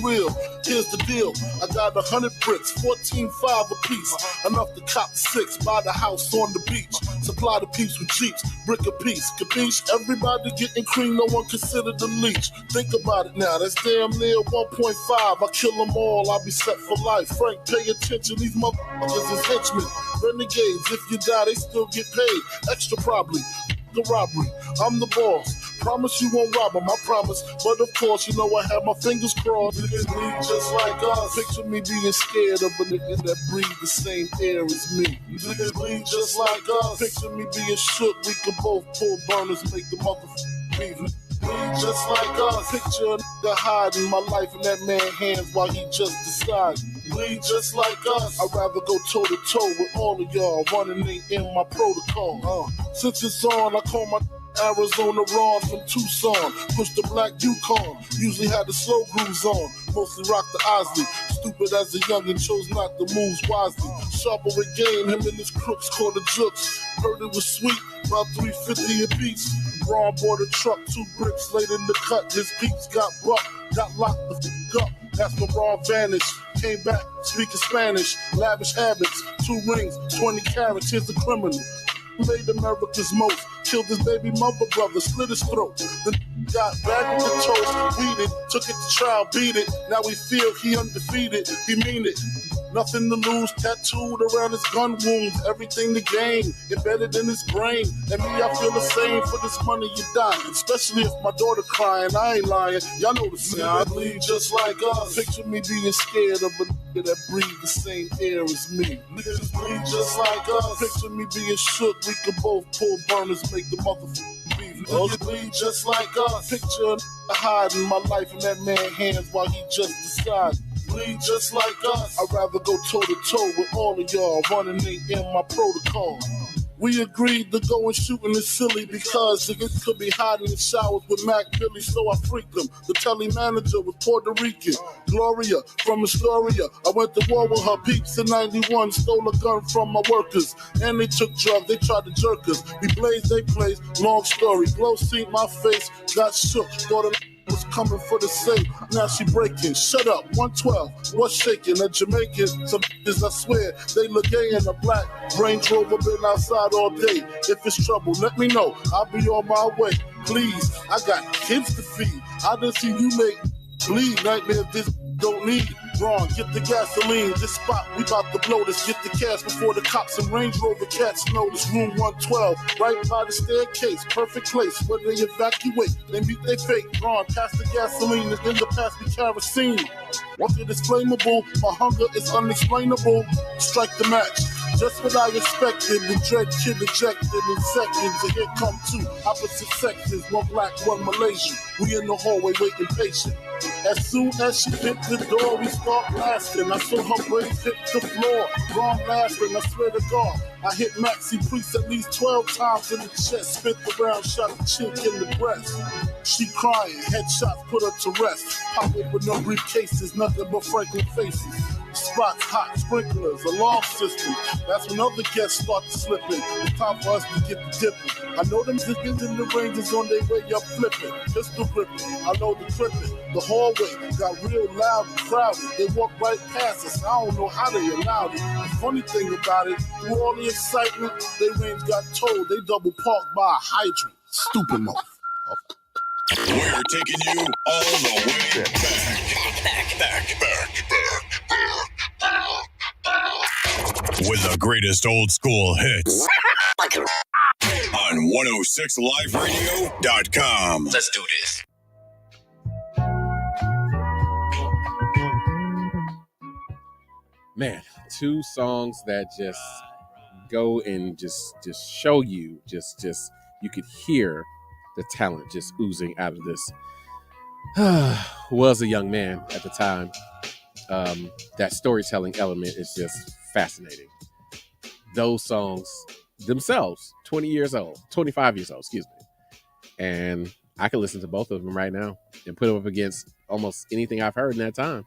Real, here's the deal. I got 100 bricks, 14.5 a piece. Enough to cop 6, buy the house on the beach. Supply the peeps with jeeps, brick a piece. Capiche? Everybody getting cream, no one considered the leech. Think about it now, that's damn near 1.5. I kill them all, I'll be set for life. Frank, pay attention, these motherfuckers is henchmen. Renegades, if you die, they still get paid. Extra probably. The robbery, I'm the boss. Promise you won't rob them, I promise. But of course, you know I have my fingers crossed. Niggas bleed just like us. Picture me being scared of a nigga that breathe the same air as me. Niggas bleed just like us. Picture me being shook. We could both pull burners, make the motherfucker breathe. Bleed just like us. Picture a nigga hiding my life in that man's hands while he just decided. Bleed just like us. I'd rather go toe to toe with all of y'all. Running ain't in my protocol. Since it's on, I call my Arizona Ron from Tucson. Push the black Yukon. Usually had the slow grooves on. Mostly rock the Osley. Stupid as a youngin', chose not to move wisely. Sharper with game, him and his crooks caught the jooks. Heard it was sweet, about $3.50 a piece. Ron bought a truck, 2 bricks laid in the cut. His peeps got bucked, got locked the f*** up. That's when Ron vanished. Came back, speaking Spanish. Lavish habits, 2 rings, 20 carats. Here's the criminal. Made America's most. Killed his baby mother brother, slit his throat. Then got back with the toast, weeded, took it to trial, beat it. Now we feel he undefeated, he mean it. Nothing to lose, tattooed around his gun wounds. Everything to gain, embedded in his brain. And me, I feel the same. For this money you die, especially if my daughter crying. I ain't lying, y'all know the same. I bleed just like us. Picture me being scared of a nigga that breathe the same air as me. Niggas bleed just like us. Picture me being shook. We could both pull burners, make the motherfucker breathe. Niggas bleed just like us. Picture a nigga hiding my life in that man's hands while he just decided. Bleed just like us. I'd rather go toe to toe with all of y'all. Running ain't in my protocol. We agreed to go and shooting is silly because niggas could be hiding in showers with Mac Billy, so I freaked them. The telly manager was Puerto Rican, Gloria from Astoria. I went to war with her peeps in 91, stole a gun from my workers, and they took drugs, they tried to jerk us. We blazed, they blazed, long story. Glow seen my face, got shook, thought a was coming for the safe, now she breaking. Shut up, 112, what's shaking? A Jamaican, some bitches, I swear, they look gay in a black Range Rover, been outside all day. If it's trouble, let me know, I'll be on my way. Please, I got kids to feed. I done see you make bleed, nightmare this don't need. Wrong, get the gasoline, this spot, we bout to blow this. Get the cash before the cops and Range Rover cats notice. Room 112, right by the staircase, perfect place where they evacuate. They meet their fate. Wrong, pass the gasoline and then the pass me kerosene. Once it is flammable, my hunger is unexplainable. Strike the match. Just what I expected, the dread kid ejected in seconds. And here come 2 opposite sections, 1 black, 1 Malaysian. We in the hallway waiting patient. As soon as she hit the door, we start blasting. I saw her braids hit the floor. Wrong laughing, I swear to God. I hit Maxie Priest at least 12 times in the chest. Spit the round, shot the chink in the breast. She crying, headshots put her to rest. Pop open no briefcases, nothing but Franklin faces. Spots, hot sprinklers, alarm systems. That's when other guests start to slip in. It's time for us to get the dipping. I know them zippers in the ranges on their way up flipping. Pistol gripping, I know the clipping. The hallway got real loud and crowded. They walked right past us. I don't know how they allowed it. The funny thing about it, through all the excitement, their range got told. They double parked by a hydrant. Stupid motherfucker. We're taking you all the way back. With the greatest old school hits. on 106liveradio.com. Let's do this. Man, two songs that just go and just show you, just you could hear the talent just oozing out of this. Was a young man at the time. That storytelling element is just fascinating. Those songs themselves, 25 years old, excuse me. And I can listen to both of them right now and put them up against almost anything I've heard in that time.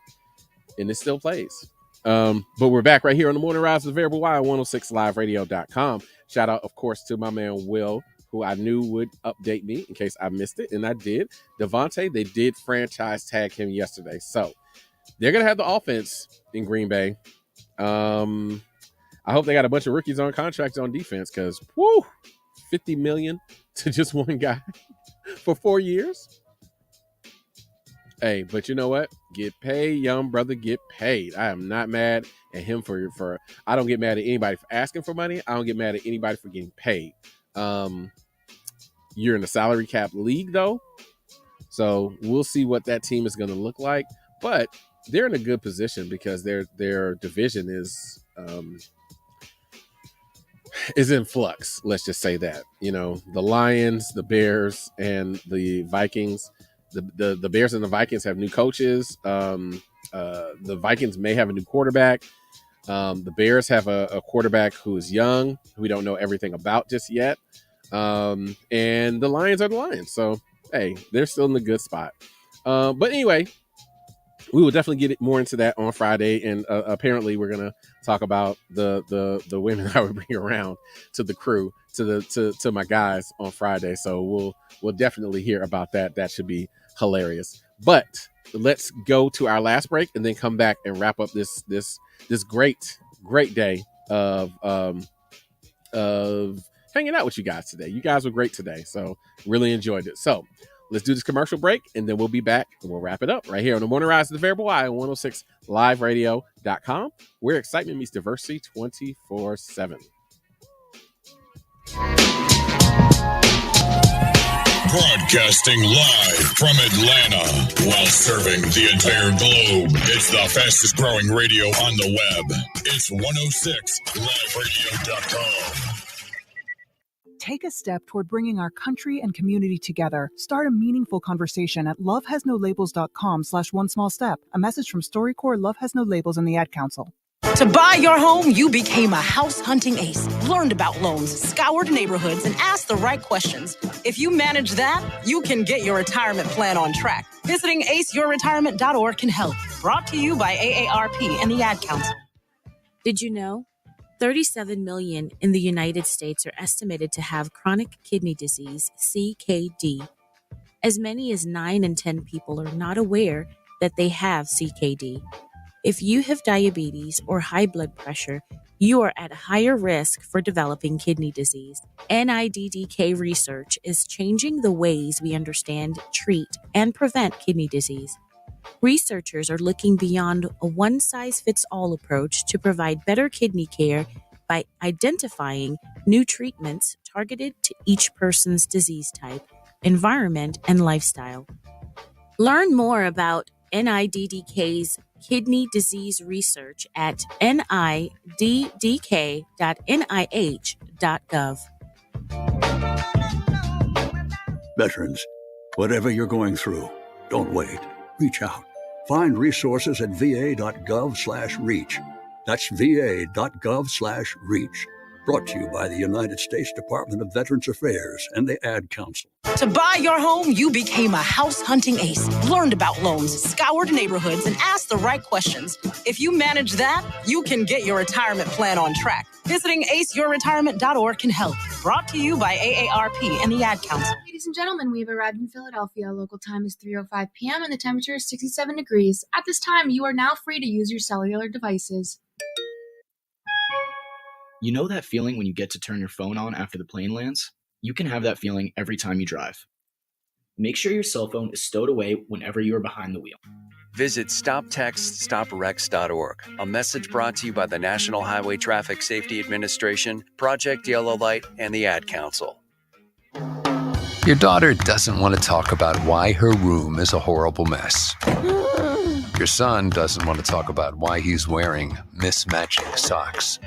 And it still plays. But we're back right here on the Morning Rise with Variable Y on 106liveradio.com. Shout out, of course, to my man Will, who I knew would update me in case I missed it. And I did. Devontae, they did franchise tag him yesterday. So they're going to have the offense in Green Bay. I hope they got a bunch of rookies on contracts on defense because, whoo, $50 million to just one guy for 4 years. Hey, but you know what? Get paid, young brother, get paid. I am not mad at him for I don't get mad at anybody for asking for money. I don't get mad at anybody for getting paid. You're in a salary cap league, though. So we'll see what that team is going to look like. But they're in a good position because their division is in flux. Let's just say that. You know, the Lions, the Bears, and the Vikings. The Bears and the Vikings have new coaches. The Vikings may have a new quarterback. The Bears have a quarterback who is young, who we don't know everything about just yet. And the Lions are the Lions. So, hey, they're still in a good spot. But anyway, we will definitely get more into that on Friday. And apparently we're going to talk about the women I would bring around to the crew, to my guys on Friday. So we'll definitely hear about that. That should be hilarious. But let's go to our last break and then come back and wrap up this great day of hanging out with you guys today. You guys were great today. So really enjoyed it. So let's do this commercial break and then we'll be back and we'll wrap it up right here on the Morning Rise of the Variable Y on 106liveradio.com, where excitement meets diversity 24/7. Broadcasting live from Atlanta while serving the entire globe. It's the fastest growing radio on the web. It's 106liveradio.com. Take a step toward bringing our country and community together. Start a meaningful conversation at lovehasnolabels.com/one-small-step. A message from StoryCorps, Love Has No Labels, and the Ad Council. To buy your home, you became a house hunting ace, learned about loans, scoured neighborhoods, and asked the right questions. If you manage that, you can get your retirement plan on track. Visiting aceyourretirement.org can help. Brought to you by AARP and the Ad Council. Did you know 37 million in the United States are estimated to have chronic kidney disease, CKD? As many as 9 in 10 people are not aware that they have CKD. If you have diabetes or high blood pressure, you are at higher risk for developing kidney disease. NIDDK research is changing the ways we understand, treat, and prevent kidney disease. Researchers are looking beyond a one-size-fits-all approach to provide better kidney care by identifying new treatments targeted to each person's disease type, environment, and lifestyle. Learn more about NIDDK's kidney disease research at niddk.nih.gov. Veterans, whatever you're going through, don't wait. Reach out. Find resources at va.gov/reach. That's va.gov/reach. Brought to you by the United States Department of Veterans Affairs and the Ad Council. To buy your home, you became a house hunting ace, learned about loans, scoured neighborhoods, and asked the right questions. If you manage that, you can get your retirement plan on track. Visiting aceyourretirement.org can help. Brought to you by AARP and the Ad Council. Ladies and gentlemen, we have arrived in Philadelphia. Local time is 3:05 p.m. and the temperature is 67 degrees. At this time, you are now free to use your cellular devices. You know that feeling when you get to turn your phone on after the plane lands? You can have that feeling every time you drive. Make sure your cell phone is stowed away whenever you are behind the wheel. Visit StopTextStopWrecks.org, a message brought to you by the National Highway Traffic Safety Administration, Project Yellow Light, and the Ad Council. Your daughter doesn't want to talk about why her room is a horrible mess. Your son doesn't want to talk about why he's wearing mismatching socks.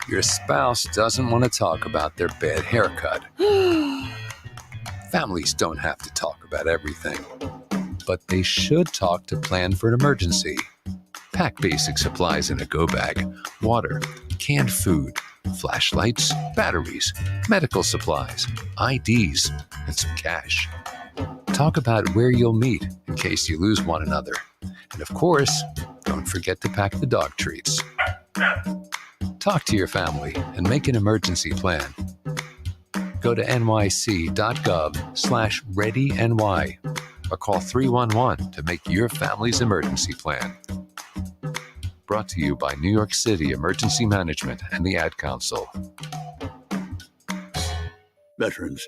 Your spouse doesn't want to talk about their bad haircut. Families don't have to talk about everything, but they should talk to plan for an emergency. Pack basic supplies in a go bag: water, canned food, flashlights, batteries, medical supplies, IDs, and some cash. Talk about where you'll meet in case you lose one another. And of course, don't forget to pack the dog treats. Talk to your family and make an emergency plan. Go to nyc.gov/readyny or call 311 to make your family's emergency plan. Brought to you by New York City Emergency Management and the Ad Council. Veterans,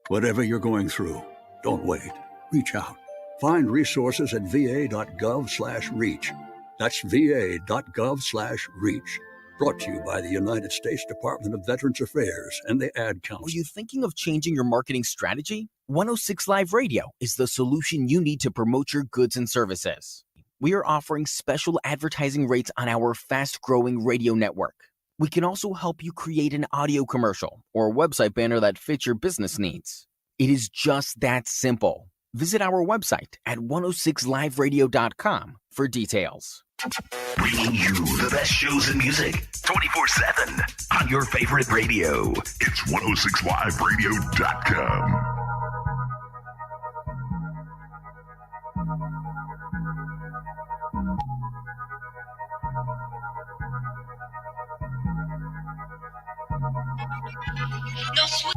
whatever you're going through, don't wait. Reach out. Find resources at va.gov/reach. That's va.gov/reach. Brought to you by the United States Department of Veterans Affairs and the Ad Council. Are you thinking of changing your marketing strategy? 106 Live Radio is the solution you need to promote your goods and services. We are offering special advertising rates on our fast-growing radio network. We can also help you create an audio commercial or a website banner that fits your business needs. It is just that simple. Visit our website at 106liveradio.com for details. Bringing you the best shows and music 24/7 on your favorite radio. It's 106liveradio.com. No sweet.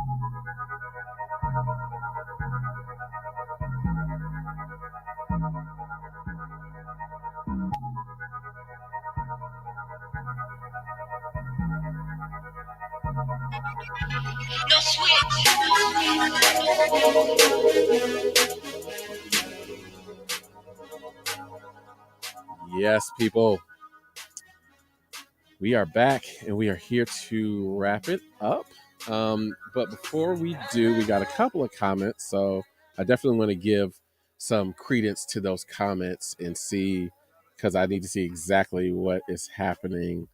No sweet. Yes, people. We are back and we are here to wrap it up. But before we do, we got a couple of comments. So I definitely want to give some credence to those comments and see, because I need to see exactly what is happening.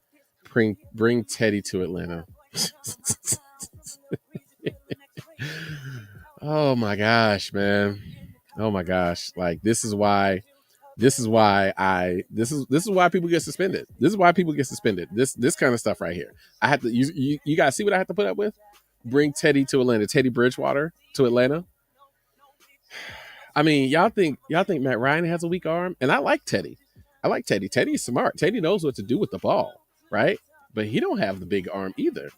Bring Teddy to Atlanta. Oh my gosh, man. Oh my gosh. Like, this is why people get suspended. This is why people get suspended. This kind of stuff right here. I have to you guys see what I have to put up with? Bring Teddy to Atlanta. Teddy Bridgewater to Atlanta. I mean, y'all think Matt Ryan has a weak arm? And I like Teddy. Teddy's smart. Teddy knows what to do with the ball, right? But he don't have the big arm either.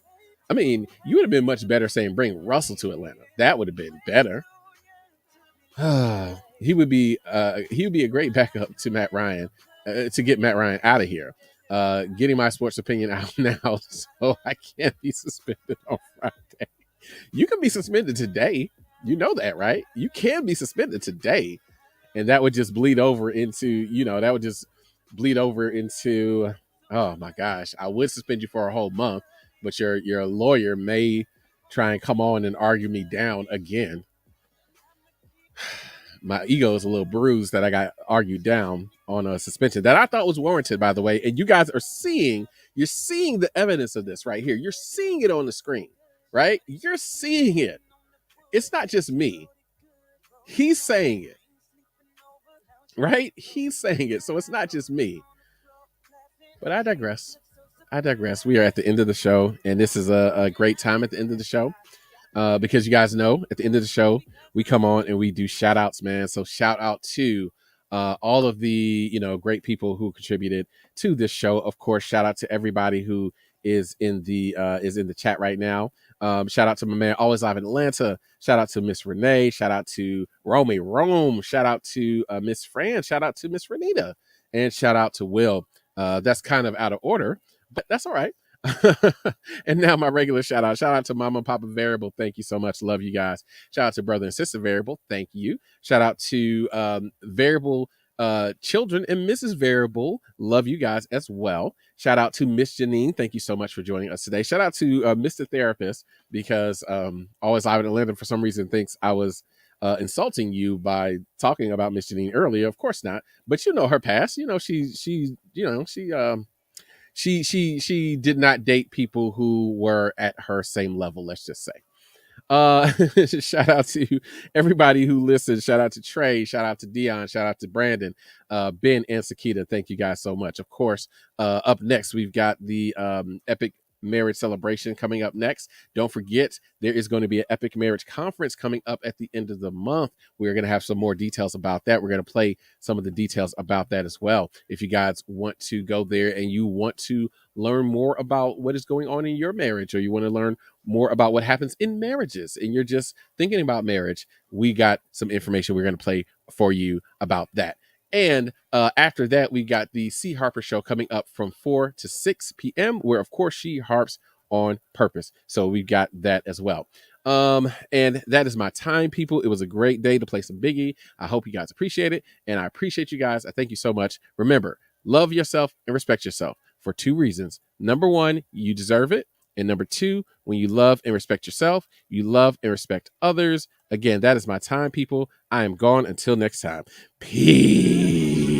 I mean, you would have been much better saying bring Russell to Atlanta. That would have been better. He would be a great backup to Matt Ryan to get Matt Ryan out of here. Getting my sports opinion out now, so I can't be suspended on Friday. You can be suspended today. You know that, right? You can be suspended today, and that would just bleed over into, oh my gosh, I would suspend you for a whole month, but your lawyer may try and come on and argue me down again. My ego is a little bruised that I got argued down on a suspension that I thought was warranted, by the way. And you guys you're seeing the evidence of this right here. You're seeing it on the screen, right? You're seeing it. It's not just me. He's saying it, right? He's saying it. So it's not just me. But I digress. We are at the end of the show, and this is a great time at the end of the show. Because you guys know at the end of the show, we come on and we do shout outs, man. So shout out to all of the, great people who contributed to this show. Of course, shout out to everybody who is in the chat right now. Shout out to my man, Always Live in Atlanta. Shout out to Miss Renee. Shout out to Romy Rome. Shout out to Miss Fran. Shout out to Miss Renita. And shout out to Will. That's kind of out of order, but that's all right. And now my regular shout out to Mama and Papa Variable. Thank you so much. Love you guys. Shout out to Brother and Sister Variable. Thank you. Shout out to Variable Children and Mrs. Variable, love you guys as well. Shout out to Miss Janine. Thank you so much for joining us today. Shout out to Mr. Therapist, because Always Live in Atlanta for some reason thinks I was insulting you by talking about Miss Janine earlier. Of course not, but you know her past. You know she did not date people who were at her same level. Let's just say. Shout out to everybody who listened. Shout out to Trey. Shout out to Dion. Shout out to Brandon, Ben, and Sakita. Thank you guys so much. Of course, up next, we've got the Epic Marriage Celebration coming up next. Don't forget, there is going to be an Epic Marriage Conference coming up at the end of the month. We're going to have some more details about that. We're going to play some of the details about that as well. If you guys want to go there and you want to learn more about what is going on in your marriage, or you want to learn more about what happens in marriages and you're just thinking about marriage, we got some information we're going to play for you about that. And after that, we got the C Harper Show coming up from 4 to 6 p.m. where, of course, she harps on purpose. So we've got that as well. And that is my time, people. It was a great day to play some Biggie. I hope you guys appreciate it. And I appreciate you guys. I thank you so much. Remember, love yourself and respect yourself for 2 reasons. Number 1, you deserve it. And number 2, when you love and respect yourself, you love and respect others. Again, that is my time, people. I am gone until next time. Peace.